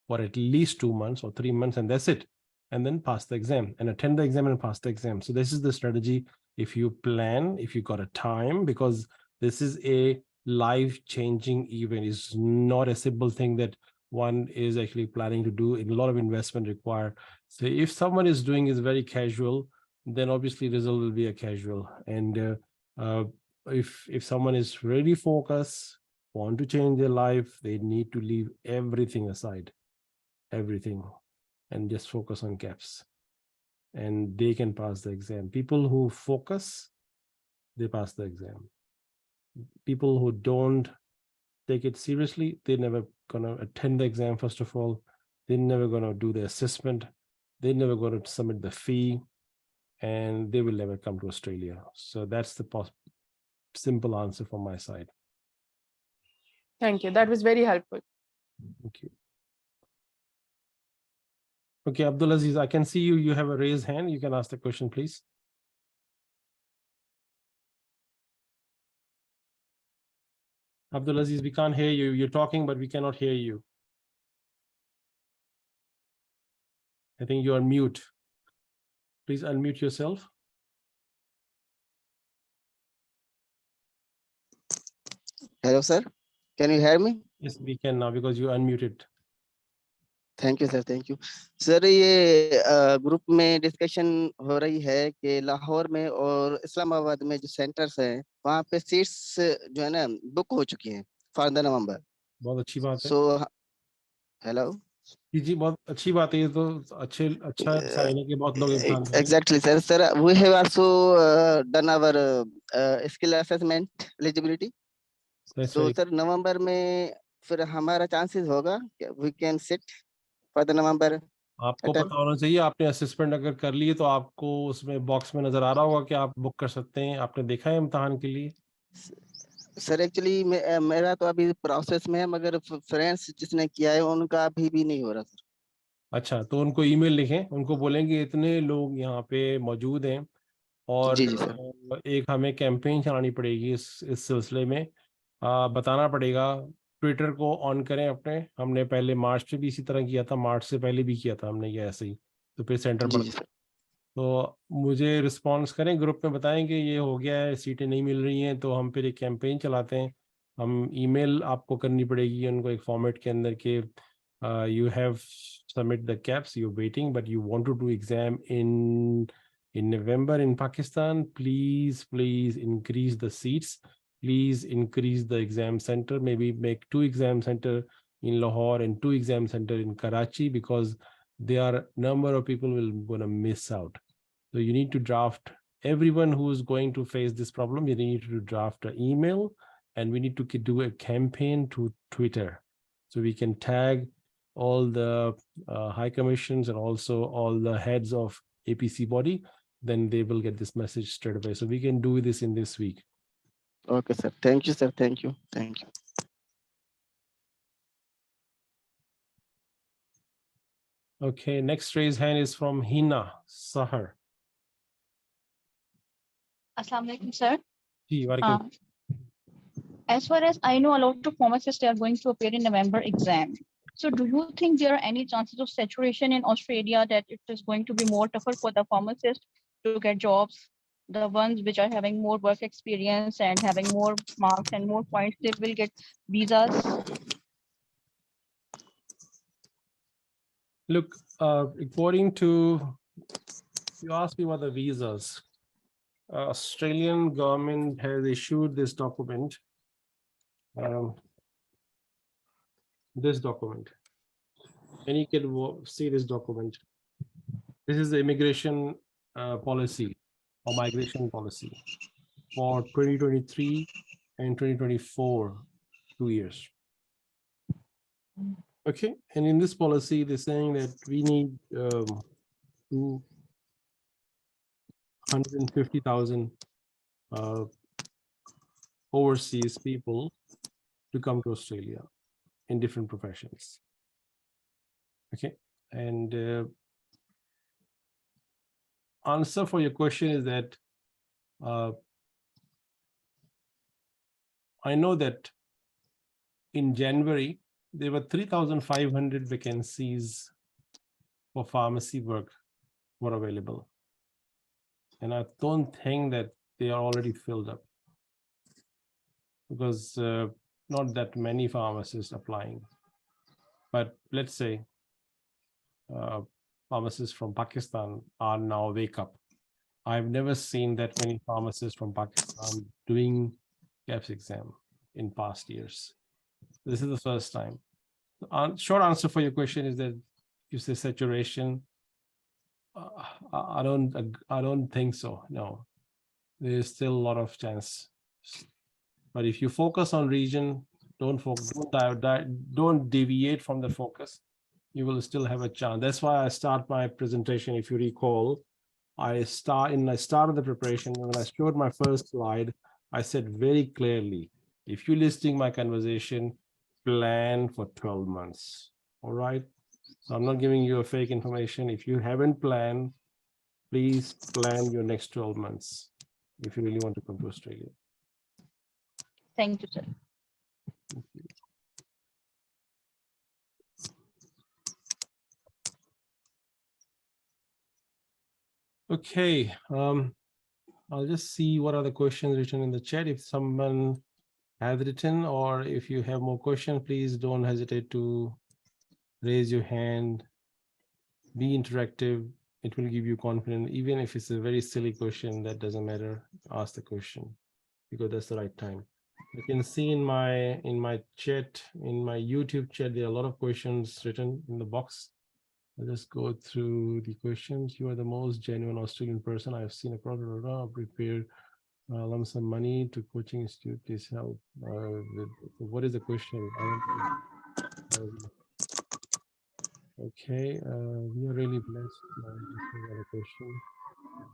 for at least 2 months or 3 months, and that's it. And then pass the exam and attend the exam and pass the exam. So this is the strategy. If you plan, if you got a time, because this is a life-changing event. It's not a simple thing that one is actually planning to do. A lot of investment required. So if someone is doing is very casual, then obviously result will be a casual. And if someone is really focused, want to change their life, they need to leave everything aside, everything, and just focus on Kaps, and they can pass the exam. People who focus, they pass the exam. People who don't take it seriously, they're never gonna attend the exam. First of all, they're never gonna do the assessment, they're never gonna submit the fee, and they will never come to Australia. So that's the simple answer from my side. Thank you. That was very helpful. Thank you. Okay, Abdulaziz, I can see you. You have a raised hand. You can ask the question, please. Abdulaziz, we can't hear you. You're talking, but we cannot hear you. I think you are mute. Please unmute yourself. Hello, sir. Can you hear me? Yes, we can now because you unmuted. Thank you sir, thank you sir. ये group में discussion हो रही है कि लाहौर में और इस्लामाबाद में जो सेंटर्स हैं वहाँ पे सीट्स जो है ना बुक हो चुकी हैं फॉर द नवंबर। बहुत अच्छी बात है। सो हेलो जी, बहुत अच्छी बात है। ये तो अच्छा साइन है कि बहुत लोग एग्जाम देंगे। Exactly sir. Sir we have also done our skill assessment eligibility. That's तो very सर नवंबर में फिर हमारा चांसेस होगा we can sit for the November आपको attempt? पता होना चाहिए। आपने असेसमेंट अगर कर लिए तो आपको उसमें बॉक्स में नजर आ रहा होगा कि आप बुक कर सकते हैं। आपने देखा है इम्तिहान के लिए? सर एक्चुअली मेरा तो अभी प्रोसेस में है, मगर फ्रेंड्स जिसने किया है उनका अभी भी नहीं हो रहा सर। अच्छा, तो उनको ईमेल लिखें, उनको बोलेंगे इतने लोग यहाँ पे मौजूद हैं और जी सर। एक हमें कैंपेन चलानी पड़ेगी इस सिलसिले में। बताना पड़ेगा। ट्विटर को ऑन करें अपने। हमने पहले मार्च में भी इसी तरह किया था, मार्च से पहले भी किया था हमने ये ऐसे ही। तो फिर सेंटर पर जी सर। तो मुझे रिस्पॉन्स करें, ग्रुप में बताएं कि ये हो गया है, सीटें नहीं मिल रही हैं, तो हम फिर एक कैंपेन चलाते हैं। हम ईमेल आपको करनी पड़ेगी उनको एक फॉर्मेट के अंदर के you have submit the caps, you waiting but you want to do exam in November in Pakistan. Please increase the seats. Please increase the exam center. Maybe make 2 exam center in Lahore and 2 exam center in Karachi, because there are number of people will gonna miss out. So you need to draft, everyone who is going to face this problem, you need to draft an email, and we need to do a campaign to Twitter. So we can tag all the high commissions and also all the heads of APC body, then they will get this message straight away. So we can do this in this week. Okay sir, thank you sir, thank you, thank you. Okay, next raised hand is from Hina Sahar. Assalamu alaikum, sir. Ji, walaikum. As far as I know, a lot of pharmacists are going to appear in November exam. So do you think there are any chances of saturation in Australia, that it is going to be more tougher for the pharmacists to get jobs? The ones which are having more work experience and having more marks and more points, they will get visas. Look, according to, you asked me about the visas. Australian government has issued this document. This document, and you can see this document. This is the immigration policy or migration policy for 2023 and 2024, 2 years. Okay, and in this policy, they're saying that we need 250,000 overseas people to come to Australia in different professions. Okay, and answer for your question is that I know that in January there were 3,500 vacancies for pharmacy work were available, and I don't think that they are already filled up, because not that many pharmacists applying. But let's say pharmacists from Pakistan are now wake up. I've never seen that many pharmacists from Pakistan doing Kaps exam in past years. This is the first time. Short answer for your question is that you say saturation. I don't think so. No, there is still a lot of chance. But if you focus on region, don't deviate from the focus, you will still have a chance. That's why I start my presentation. If you recall, I start of the preparation, when I showed my first slide, I said very clearly, if you're listening my conversation, plan for 12 months. All right. So I'm not giving you a fake information. If you haven't planned, please plan your next 12 months if you really want to come to Australia. Thank you, sir. Thank you. Okay, I'll just see what are the questions written in the chat. If someone has written, or if you have more questions, please don't hesitate to raise your hand. Be interactive. It will give you confidence. Even if it's a very silly question, that doesn't matter. Ask the question, because that's the right time. You can see in my chat, in my YouTube chat, there are a lot of questions written in the box. I'll just go through the questions. You are the most genuine Australian person I've seen across. Prepared lump sum money to coaching institute, please help. What is the question? Okay, we are really blessed. Another question.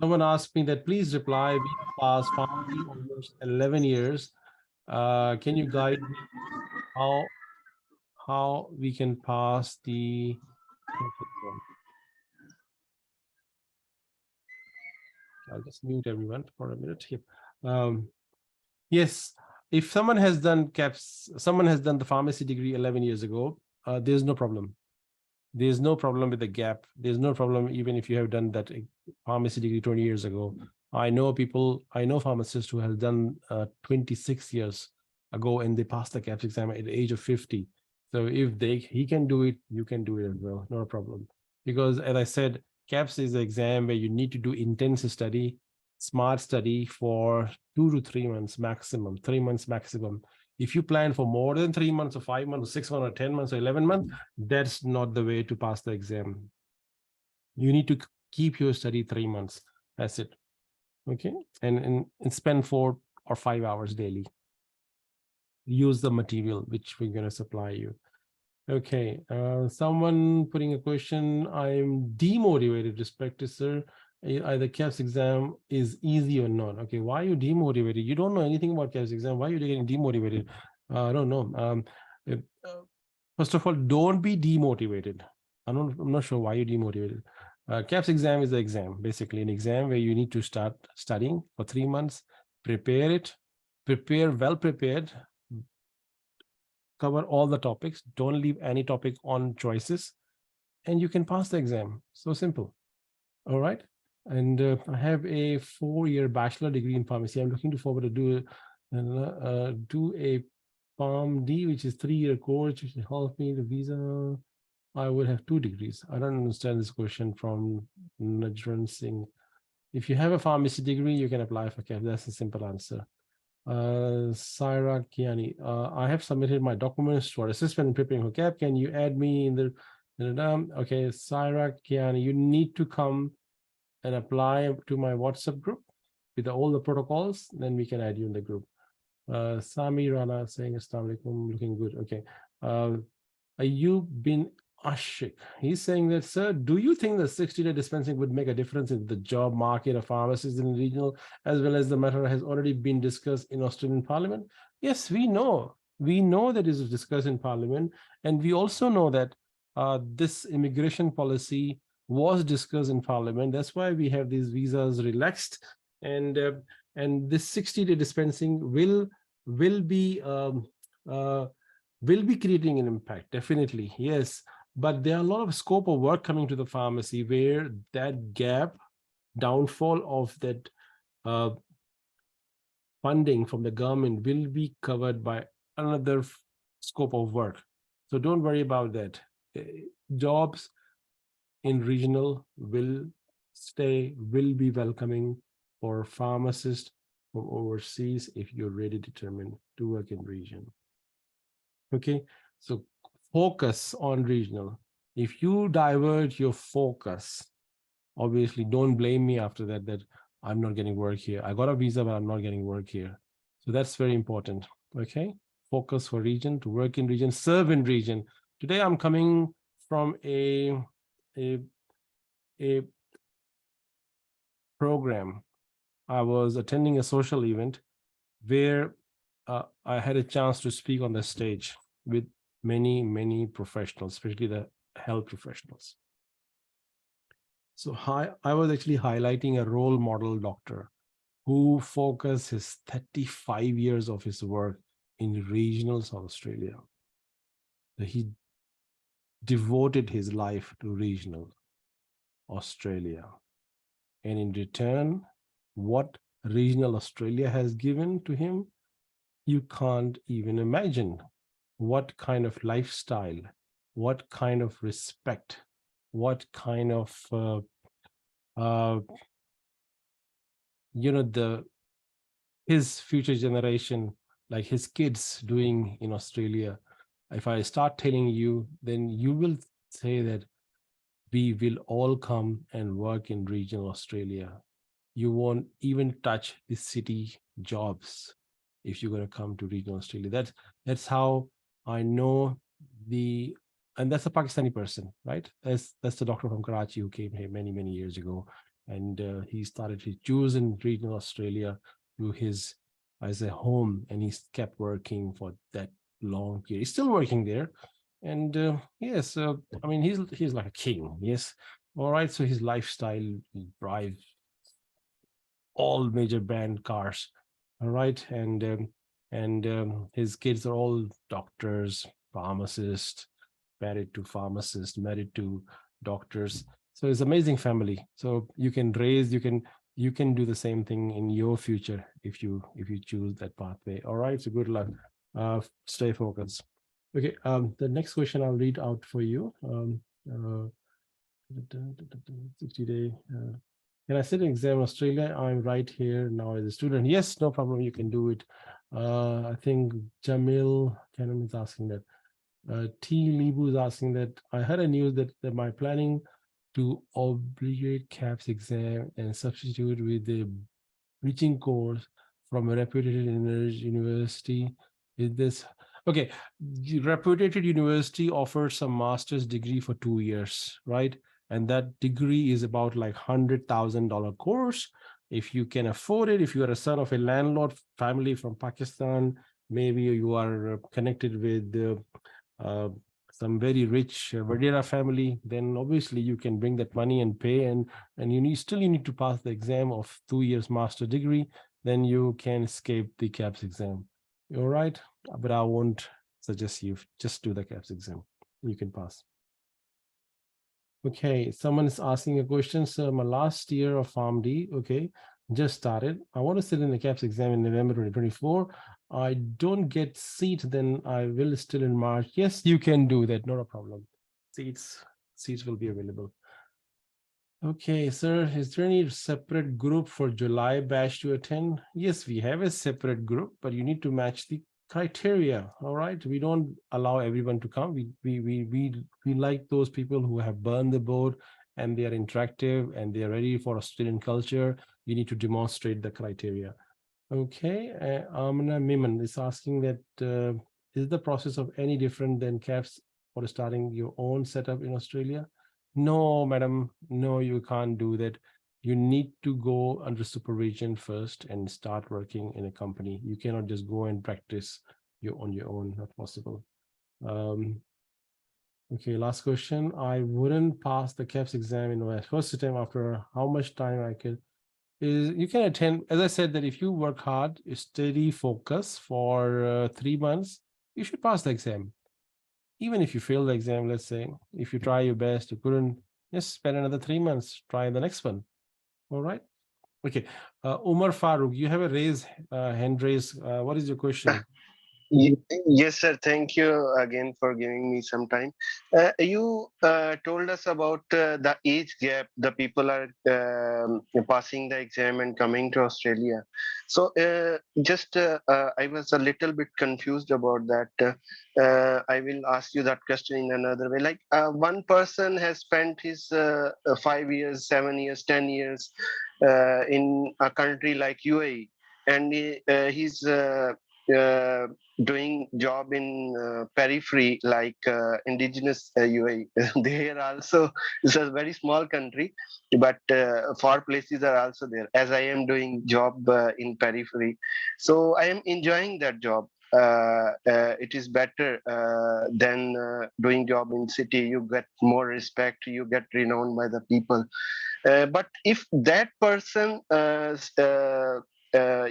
Someone asked me that please reply. We have passed pharmacy almost 11 years. Can you guide me how we can pass the exam? I'll just mute everyone for a minute here. Yes, if someone has done Kaps, someone has done the pharmacy degree 11 years ago, there's no problem. There's no problem with the gap. There's no problem even if you have done that pharmacy degree 20 years ago. I know pharmacists who have done 26 years ago and they passed the Kaps exam at the age of 50. So if he can do it, you can do it as well, no problem. Because as I said, Kaps is an exam where you need to do intensive study, smart study for 2 to 3 months maximum, 3 months maximum. If you plan for more than 3 months or 5 months or 6 months or 10 months or 11 months, that's not the way to pass the exam. You need to keep your study 3 months. That's it. Okay. And spend 4 or 5 hours daily. Use the material which we're going to supply you. Okay. Someone putting a question. I'm demotivated, respected sir. Either Kaps exam is easy or not. Okay, why are you demotivated? You don't know anything about Kaps exam. Why are you getting demotivated? I don't know. First of all, don't be demotivated. I'm not sure why you're demotivated. Kaps exam is the exam, basically an exam where you need to start studying for 3 months, prepare well prepared, cover all the topics, don't leave any topic on choices, and you can pass the exam. So simple. All right. And I have a 4-year bachelor degree in pharmacy. I'm looking forward to do a PharmD, which is 3-year course, which will help me the visa. I would have 2 degrees. I don't understand this question from Najran Singh. If you have a pharmacy degree, you can apply for Kaps. That's a simple answer. Saira Kiani, I have submitted my documents for assessment and preparing for Kaps. Can you add me in the okay, Saira Kiani, you need to come and apply to my WhatsApp group with all the protocols, then we can add you in the group. Sami Rana saying Assalamu alaikum, looking good. Okay. Ayub bin Ashik, he's saying that, sir, do you think that 60-day dispensing would make a difference in the job market of pharmacists in regional, as well as the matter has already been discussed in Australian Parliament? Yes, we know. We know that it is discussed in Parliament, and we also know that this immigration policy was discussed in Parliament. That's why we have these visas relaxed, and this 60-day dispensing will be creating an impact, definitely, yes. But there are a lot of scope of work coming to the pharmacy where that gap, downfall of that funding from the government will be covered by another scope of work. So don't worry about that. Jobs in regional will be welcoming for pharmacists from overseas if you're really determined to work in region. Okay, so focus on regional. If you divert your focus, obviously don't blame me after that I'm not getting work here. I got a visa, but I'm not getting work here. So that's very important. Okay, focus for region, to work in region, serve in region. Today I'm coming from a program. I was attending a social event where I had a chance to speak on the stage with many professionals, especially the health professionals. So I was actually highlighting a role model doctor who focused his 35 years of his work in regional South Australia. He devoted his life to regional Australia. And in return, what regional Australia has given to him, you can't even imagine. What kind of lifestyle, what kind of respect, what kind of, his future generation, like his kids doing in Australia. If I start telling you, then you will say that we will all come and work in regional Australia. You won't even touch the city jobs if you're going to come to regional Australia. That's how I know and that's a Pakistani person, right? That's the doctor from Karachi who came here many, many years ago. And he started his Jews in regional Australia to his as a home, and he's kept working for that long period. He's still working there. And yes, I mean, he's like a king. Yes. All right. So his lifestyle, he drives all major brand cars. All right. And his kids are all doctors, pharmacists, married to pharmacists, married to doctors. So it's amazing family. So you can do the same thing in your future if you choose that pathway. All right. So good luck. Stay focused. Okay. The next question I'll read out for you. 60-day. Can I sit an exam in Australia? I'm right here now as a student. Yes, no problem. You can do it. I think Jamil Cannon is asking that. T. Libu is asking that I heard a news that my planning to obligate Kaps exam and substitute with the bridging course from a reputed university. Is this okay? The reputed university offers some master's degree for 2 years, right? And that degree is about like $100,000 course. If you can afford it, if you are a son of a landlord family from Pakistan, maybe you are connected with some very rich Vadera family, then obviously you can bring that money and pay, and you still need to pass the exam of 2 years master degree, then you can escape the Kaps exam. All right, but I won't suggest you just do the Kaps exam. You can pass. Okay, someone is asking a question. So my last year of PharmD, okay, just started. I want to sit in the Kaps exam in November 2024. I don't get seat, then I will still in March. Yes, you can do that, not a problem. Seats will be available. Okay, sir, is there any separate group for July batch to attend? Yes, we have a separate group, but you need to match the criteria. All right, we don't allow everyone to come. We like those people who have burned the boat and they are interactive and they are ready for Australian culture. You need to demonstrate the criteria. Okay, Amna Miman is asking that is the process of any different than Kaps for starting your own setup in Australia? No, madam, no, you can't do that. You need to go under supervision first and start working in a company. You cannot just go and practice on your own, not possible. Okay, last question. I wouldn't pass the Kaps exam in my first attempt. After how much time I could? Is you can attend, as I said, that if you work hard, steady focus for 3 months, you should pass the exam. Even if you fail the exam, let's say, if you try your best, you couldn't, just spend another 3 months, try the next one. All right. Okay. Umar Farooq, you have a hand raise. What is your question? Yes, sir. Thank you again for giving me some time. You told us about the age gap. The people are passing the exam and coming to Australia. So I was a little bit confused about that. I will ask you that question in another way. Like one person has spent his 5 years, 7 years, 10 years in a country like UAE, and he's doing job in periphery like indigenous UAE. There also, it's a very small country, but far places are also there, as I am doing job in periphery. So I am enjoying that job. It is better than doing job in city. You get more respect, you get renowned by the people. But if that person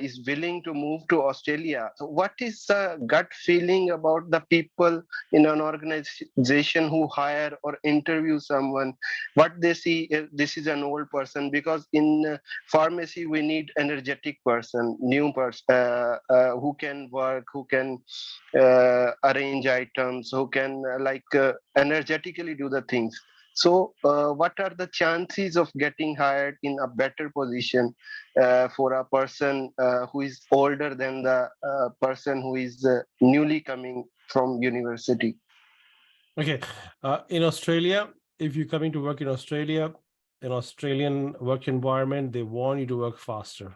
is willing to move to Australia, so what is the gut feeling about the people in an organization who hire or interview someone? What they see, this is an old person, because in pharmacy we need energetic person, new person who can work, who can arrange items, who can energetically do the things. So what are the chances of getting hired in a better position for a person who is older than the person who is newly coming from university? Okay. In Australia, if you're coming to work in Australia, an Australian work environment, they want you to work faster.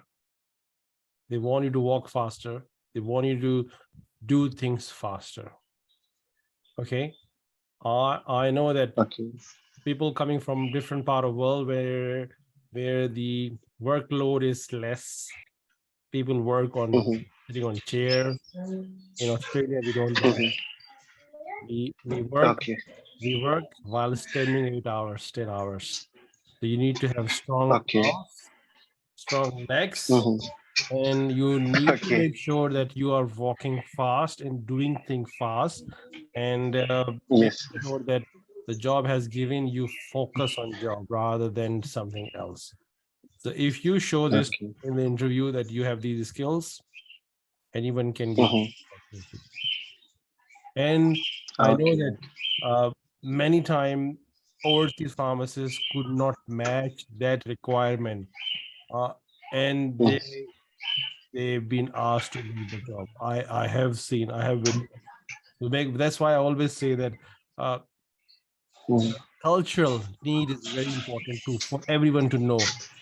They want you to walk faster. They want you to do things faster. Okay. I know that Okay. people coming from different part of world where the workload is less. People work on Mhm. sitting on chair. In Australia, we don't do that. We work Okay. while standing 8 hours, 10 hours. So you need to have strong Okay. arms, strong legs, Mhm. and you need to Okay. make sure that you are walking fast and doing things fast, and make Yes. sure that the job has given you focus on job rather than something else. So if you show this Okay. in the interview that you have these skills, anyone can get Mhm. opportunity. And I know Okay. that many times overseas pharmacists could not match that requirement, and Mhm. they've been asked to leave the job. I have seen, I have been. That's why I always say that uh, Mhm. cultural need is very important too for everyone to know.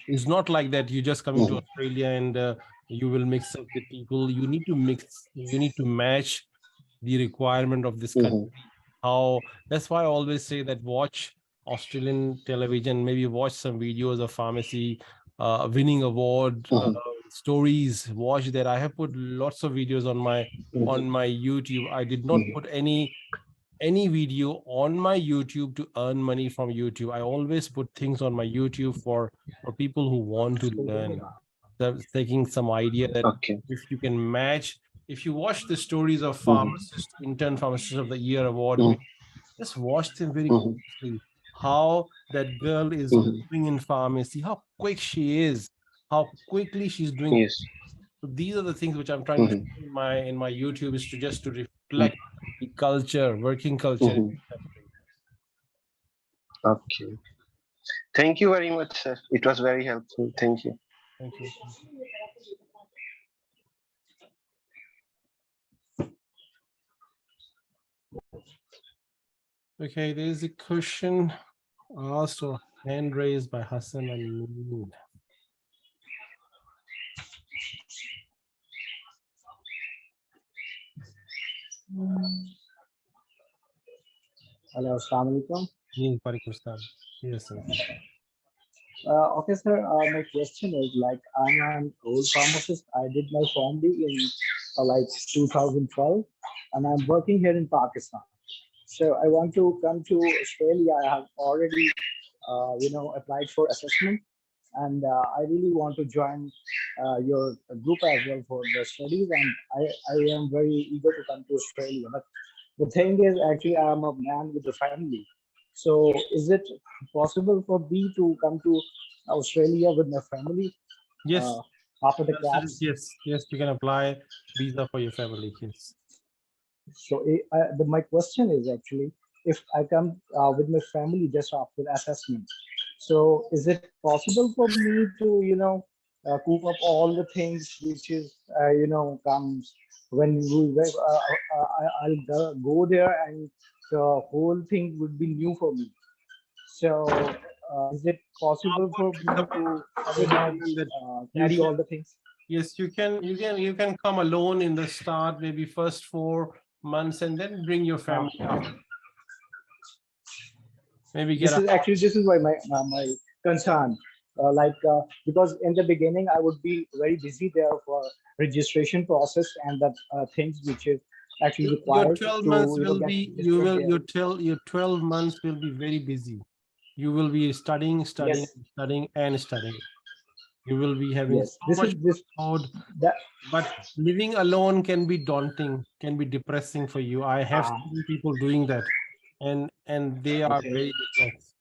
It's not like that you just coming to Mhm. Australia and you will mix up with people. You need to mix. You need to match the requirement of this country. Mhm. How that's why I always say that watch Australian television, maybe watch some videos of pharmacy winning award Mhm. stories. Watch that. I have put lots of videos Mhm. on my YouTube. I did not Mhm. put any video on my YouTube to earn money from YouTube. I always put things on my YouTube for people who want to learn. Taking some idea that Okay. if you can match, if you watch the stories of Mhm. pharmacists, intern pharmacist of the year award, Mhm. just watch them very Mhm. closely. How that girl is Mhm. moving in pharmacy, how quick she is, how quickly she's doing. Yes. So these are the things which I'm trying to Mhm. show in my YouTube, is to just to Mhm. reflect the culture, working culture in Mhm. the country. Okay. Thank you very much, sir. It was very helpful. Thank you. Thank you. Okay, there's a question asked or hand raised by Hassan and Noor. Hello, Assalamu alaikum. Yes, sir. Okay, sir. My question is like I'm an old pharmacist. I did my PharmD in like 2012, and I'm working here in Pakistan. So I want to come to Australia. I have already, applied for assessment, and I really want to join your group as well for the studies. And I am very eager to come to Australia. But the thing is, actually, I'm a man with a family. So is it possible for me to come to Australia with my family Yes, uh, after the Kaps? yes, you can apply visa for your family. Yes. So my question is actually, if I come with my family just after assessment, so is it possible for me to, coop up all the things which is, comes when I'll go there, and the whole thing would be new for me. So is it possible for me to, I would recommend that you carry can, all the things? yes, you can come alone in the start, maybe first 4 months, and then bring your Uh, family after. Maybe get this a is actually this is why my concern, because in the beginning I would be very busy there for registration process and that things which is actually your required 12 to months will get be registered there. your 12 months will be very busy. You will be studying, studying, Yes, studying, and studying. You will be having yes, so this much is this load, that but living alone can be daunting, can be depressing for you. I have uh, seen people doing that, and they are okay, very depressed.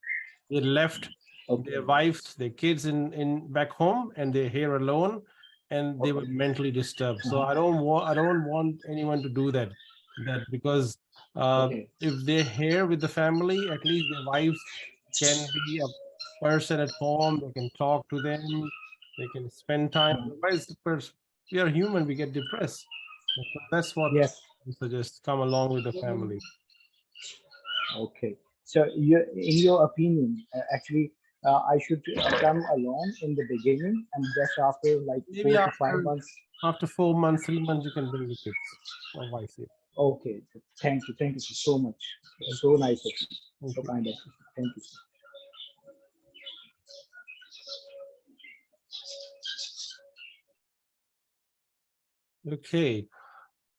They left their okay, wives, their kids in back home, and they're here alone, and they were okay, mentally disturbed. So uh, I don't want anyone to do that. Because okay, if they're here with the family, at least their wives can be a person at home. They can talk to them. They can spend time. uh, Otherwise, we are human. We get depressed. So that's what yes, I suggest. Come along with the family. okay. So in your opinion, actually, I should come alone in the beginning and just after like Maybe 4 to 5 after months. after 4 months, 3 months, you can bring the kids or vice versa. Okay, thank you so much. So nice of you, Thank so you. kind of you. Thank you. Sir. Okay,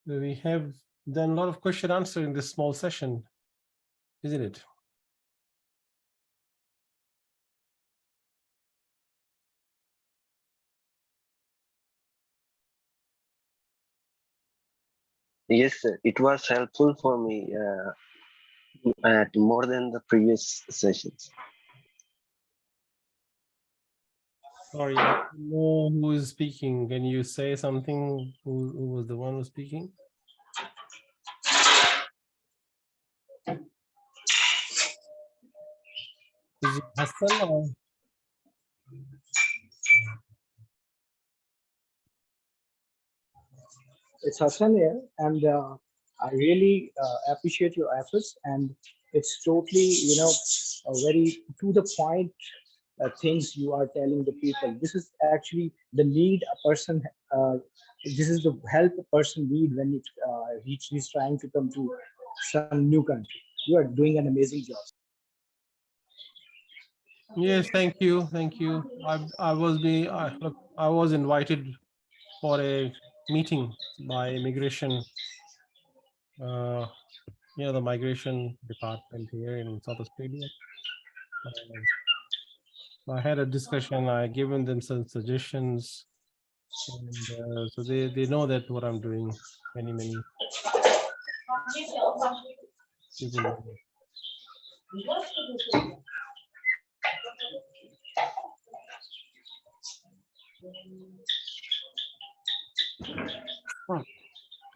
we have done a lot of question answer in this small session, isn't it? Yes, sir. It was helpful for me at more than the previous sessions. Sorry, I don't know who is speaking. Can you say something? Who was the one who was speaking? Is it Hassan or? It's Hassan here, and I really appreciate your efforts. And it's totally, a very to the point things you are telling the people. This is actually the need a person. This is the help a person need when he's trying to come to some new country. You are doing an amazing job. Yes, thank you, thank you. Look, I was invited for a meeting by immigration, the migration department here in South Australia. I had a discussion. I given them some suggestions, and so they know that what I'm doing. Many people know.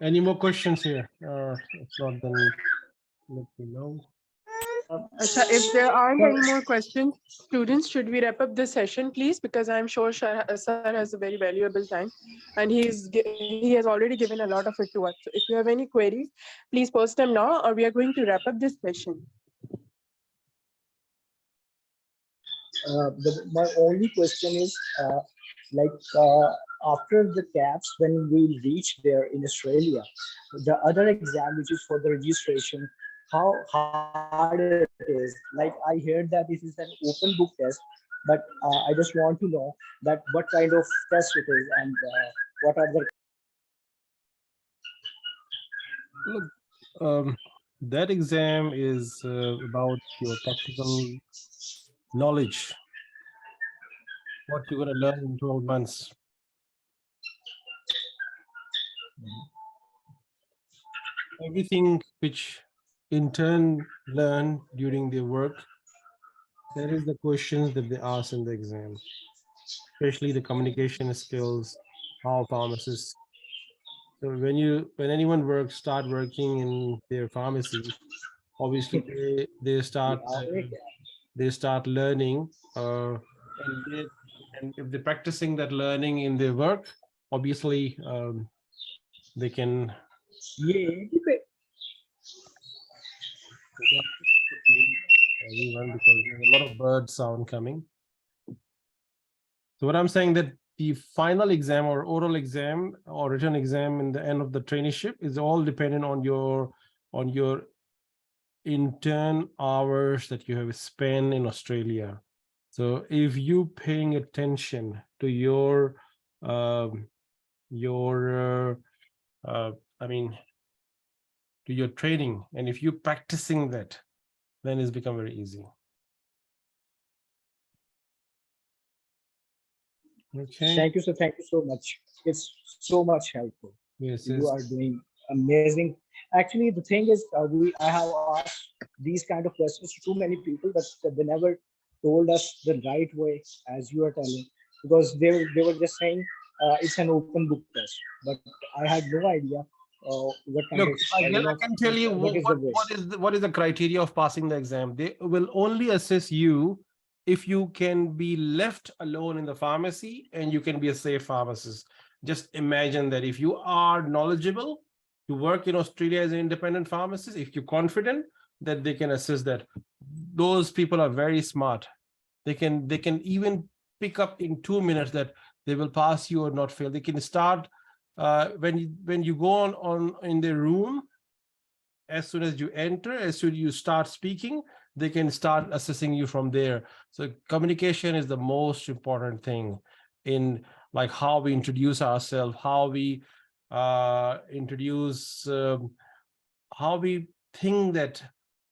Any more questions here? If not, then let me know. Acha, if there aren't any more questions, students, should we wrap up this session, please? Because I'm sure sir has a very valuable time, and he has already given a lot of it to us. So if you have any queries, please post them now, or we are going to wrap up this session. My only question is, after the Kaps, when we reach there in Australia, the other exam, which is for the registration, how hard it is. Like I heard that this is an open book test, but I just want to know that what kind of test it is and what are the. Look, that exam is about your practical knowledge, what you're going to learn in 12 months. Everything which intern learn during their work, that is the questions that they ask in the exam, especially the communication skills, how pharmacists. So when anyone start working in their pharmacy, obviously they start learning, and if they're practicing that learning in their work, obviously they can. Everyone, because there's a lot of bird sound coming. So what I'm saying that the final exam or oral exam or written exam in the end of the traineeship is all dependent on your intern hours that you have spent in Australia. So if you paying attention to your to your training, and if you're practicing that, then it's become very easy. Okay. Thank you, sir. Thank you so much. It's so much helpful. Yes, You are doing amazing. Actually, the thing is, I have asked these kind of questions to too many people, but they never told us the right way, as you are telling, because they were just saying it's an open book test. But I had no idea what kind Look, of. I can tell you what is the criteria of passing the exam. They will only assess you if you can be left alone in the pharmacy and you can be a safe pharmacist. Just imagine that if you are knowledgeable to work in Australia as an independent pharmacist, if you're confident that they can assess that. Those people are very smart. They can even pick up in 2 minutes that they will pass you or not fail. They can start when you go on in the room, as soon as you enter, as soon as you start speaking, they can start assessing you from there. So communication is the most important thing in like how we introduce ourselves, how we introduce, how we think that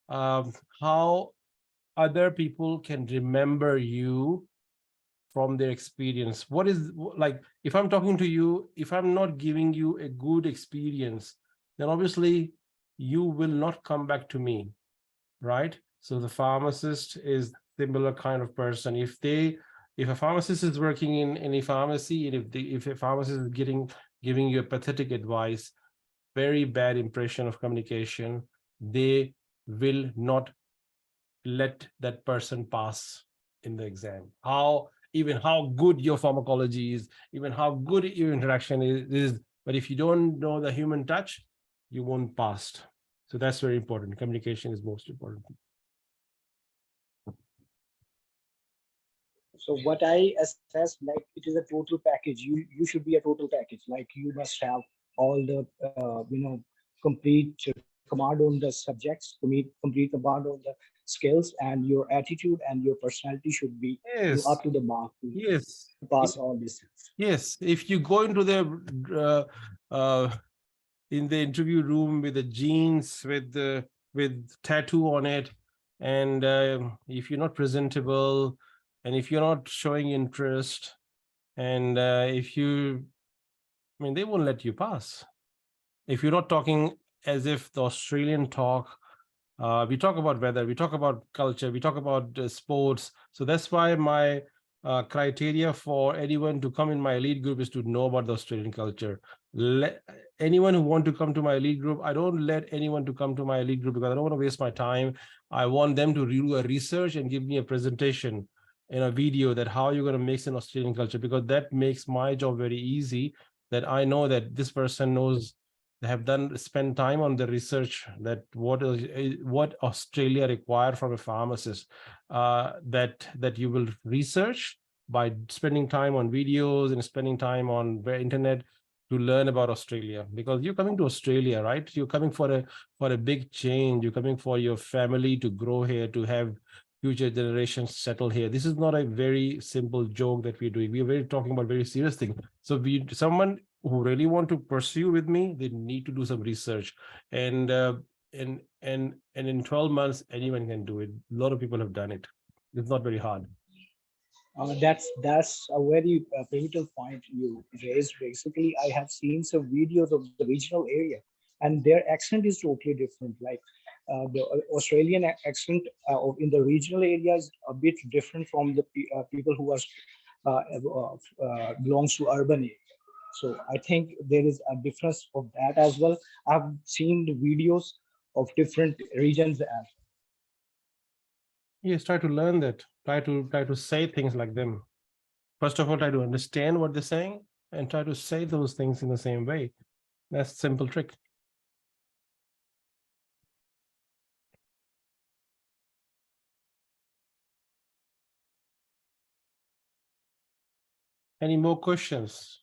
how other people can remember you from their experience. What is like, if I'm talking to you, if I'm not giving you a good experience, then obviously you will not come back to me, right? So the pharmacist is similar kind of person. If a pharmacist is working in a pharmacy, and if a pharmacist is giving you a pathetic advice, very bad impression of communication, they will not let that person pass in the exam. Even how good your pharmacology is, even how good your interaction is, but if you don't know the human touch, you won't pass. So that's very important. Communication is most important. So what I assess, like, it is a total package. You should be a total package. Like, you must have all the complete command on the subjects, complete command on the skills, and your attitude and your personality should be Yes. up to the mark to Yes. pass all these things. Yes. If you go into the in the interview room with the jeans with tattoo on it, and if you're not presentable, and if you're not showing interest, and if you, I mean, they won't let you pass. If you're not talking as if the Australian talk, we talk about weather, we talk about culture, we talk about sports. So that's why my criteria for anyone to come in my elite group is to know about the Australian culture. Anyone who want to come to my elite group, I don't let anyone to come to my elite group because I don't want to waste my time. I want them to do a research and give me a presentation in a video that how you're going to mix in Australian culture, because that makes my job very easy, that I know that this person knows, they have spent time on the research that what Australia require from a pharmacist, that you will research by spending time on videos and spending time on the internet to learn about Australia, because you're coming to Australia, right? You're coming for a big change. You're coming for your family to grow here, to have future generations settle here. This is not a very simple joke that we're doing. We're talking about very serious thing. So someone who really want to pursue with me, they need to do some research, and in 12 months anyone can do it. A lot of people have done it. It's not very hard. That's a very pivotal point you raised. Basically, I have seen some videos of the regional area, and their accent is totally different. Like the Australian accent in the regional area is a bit different from the people who are belongs to urban area. So I think there is a difference of that as well. I've seen the videos of different regions as Yes, try to learn that. Try to say things like them. First of all, try to understand what they're saying and try to say those things in the same way. That's a simple trick. Any more questions?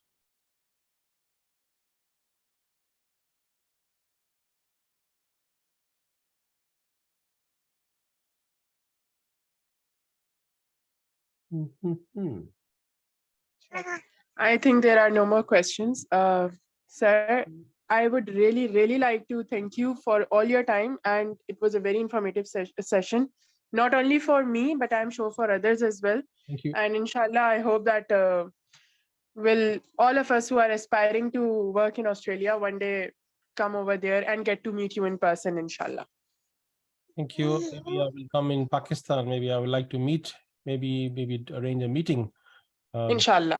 I think there are no more questions. Sir, I would really, really like to thank you for all your time. And it was a very informative session, not only for me, but I'm sure for others as well. Thank you. And inshallah, I hope that will all of us who are aspiring to work in Australia one day come over there and get to meet you in person, inshallah. Thank you. Maybe I will come in Pakistan. Maybe I would like to meet, maybe arrange a meeting. Inshallah.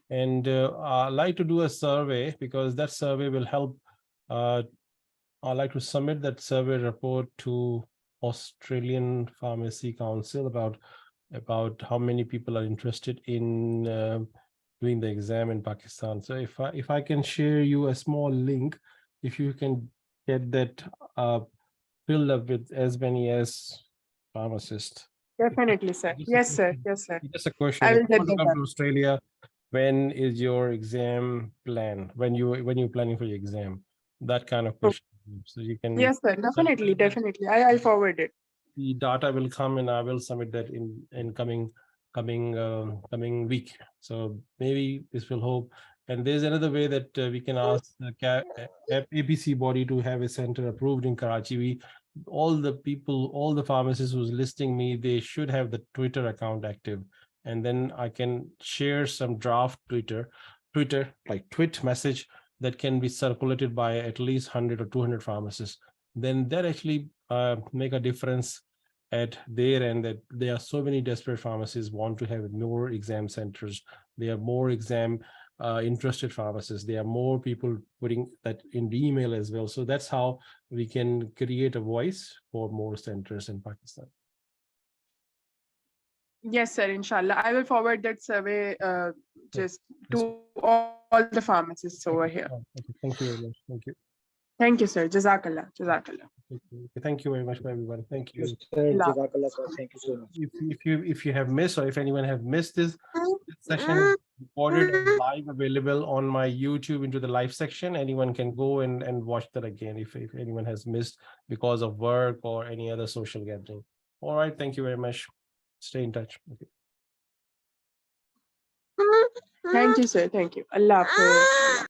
And I'd like to do a survey, because that survey will help. I'd like to submit that survey report to Australian Pharmacy Council about how many people are interested in doing the exam in Pakistan. So if I can share you a small link, if you can get that filled up with as many as pharmacists. Definitely, sir. Yes, sir. Yes, sir. Just a question. I If will you get want to that come done. to Australia, when is your exam plan? When you're planning for your exam? That kind of question. So you can. Yes, sir. Definitely, definitely. I'll forward it. The data will come and I will submit that in coming week. So maybe this will hope. And there's another way that we can ask the APC body to have a center approved in Karachi. All the people, all the pharmacists who's listing me, they should have the Twitter account active, and then I can share some draft Twitter like tweet message that can be circulated by at least 100 or 200 pharmacists. Then that actually make a difference at their end, that there are so many desperate pharmacists want to have more exam centers. There are more exam interested pharmacists. There are more people putting that in the email as well. So that's how we can create a voice for more centers in Pakistan. Yes, sir. Inshallah, I will forward that survey just to all the pharmacists over here. Okay, thank you very much. Thank you. Thank you, sir. Jazakallah. Jazakallah. Thank you very much, everyone. Thank you. Sir, Jazakallah, sir. Thank you so much. If you have missed, or if anyone have missed this session, recorded and live, available on my YouTube into the live section. Anyone can go and watch that again if anyone has missed because of work or any other social gathering. All right. Thank you very much. Stay in touch. Okay. Thank you, sir. Thank you. Allah Hafiz.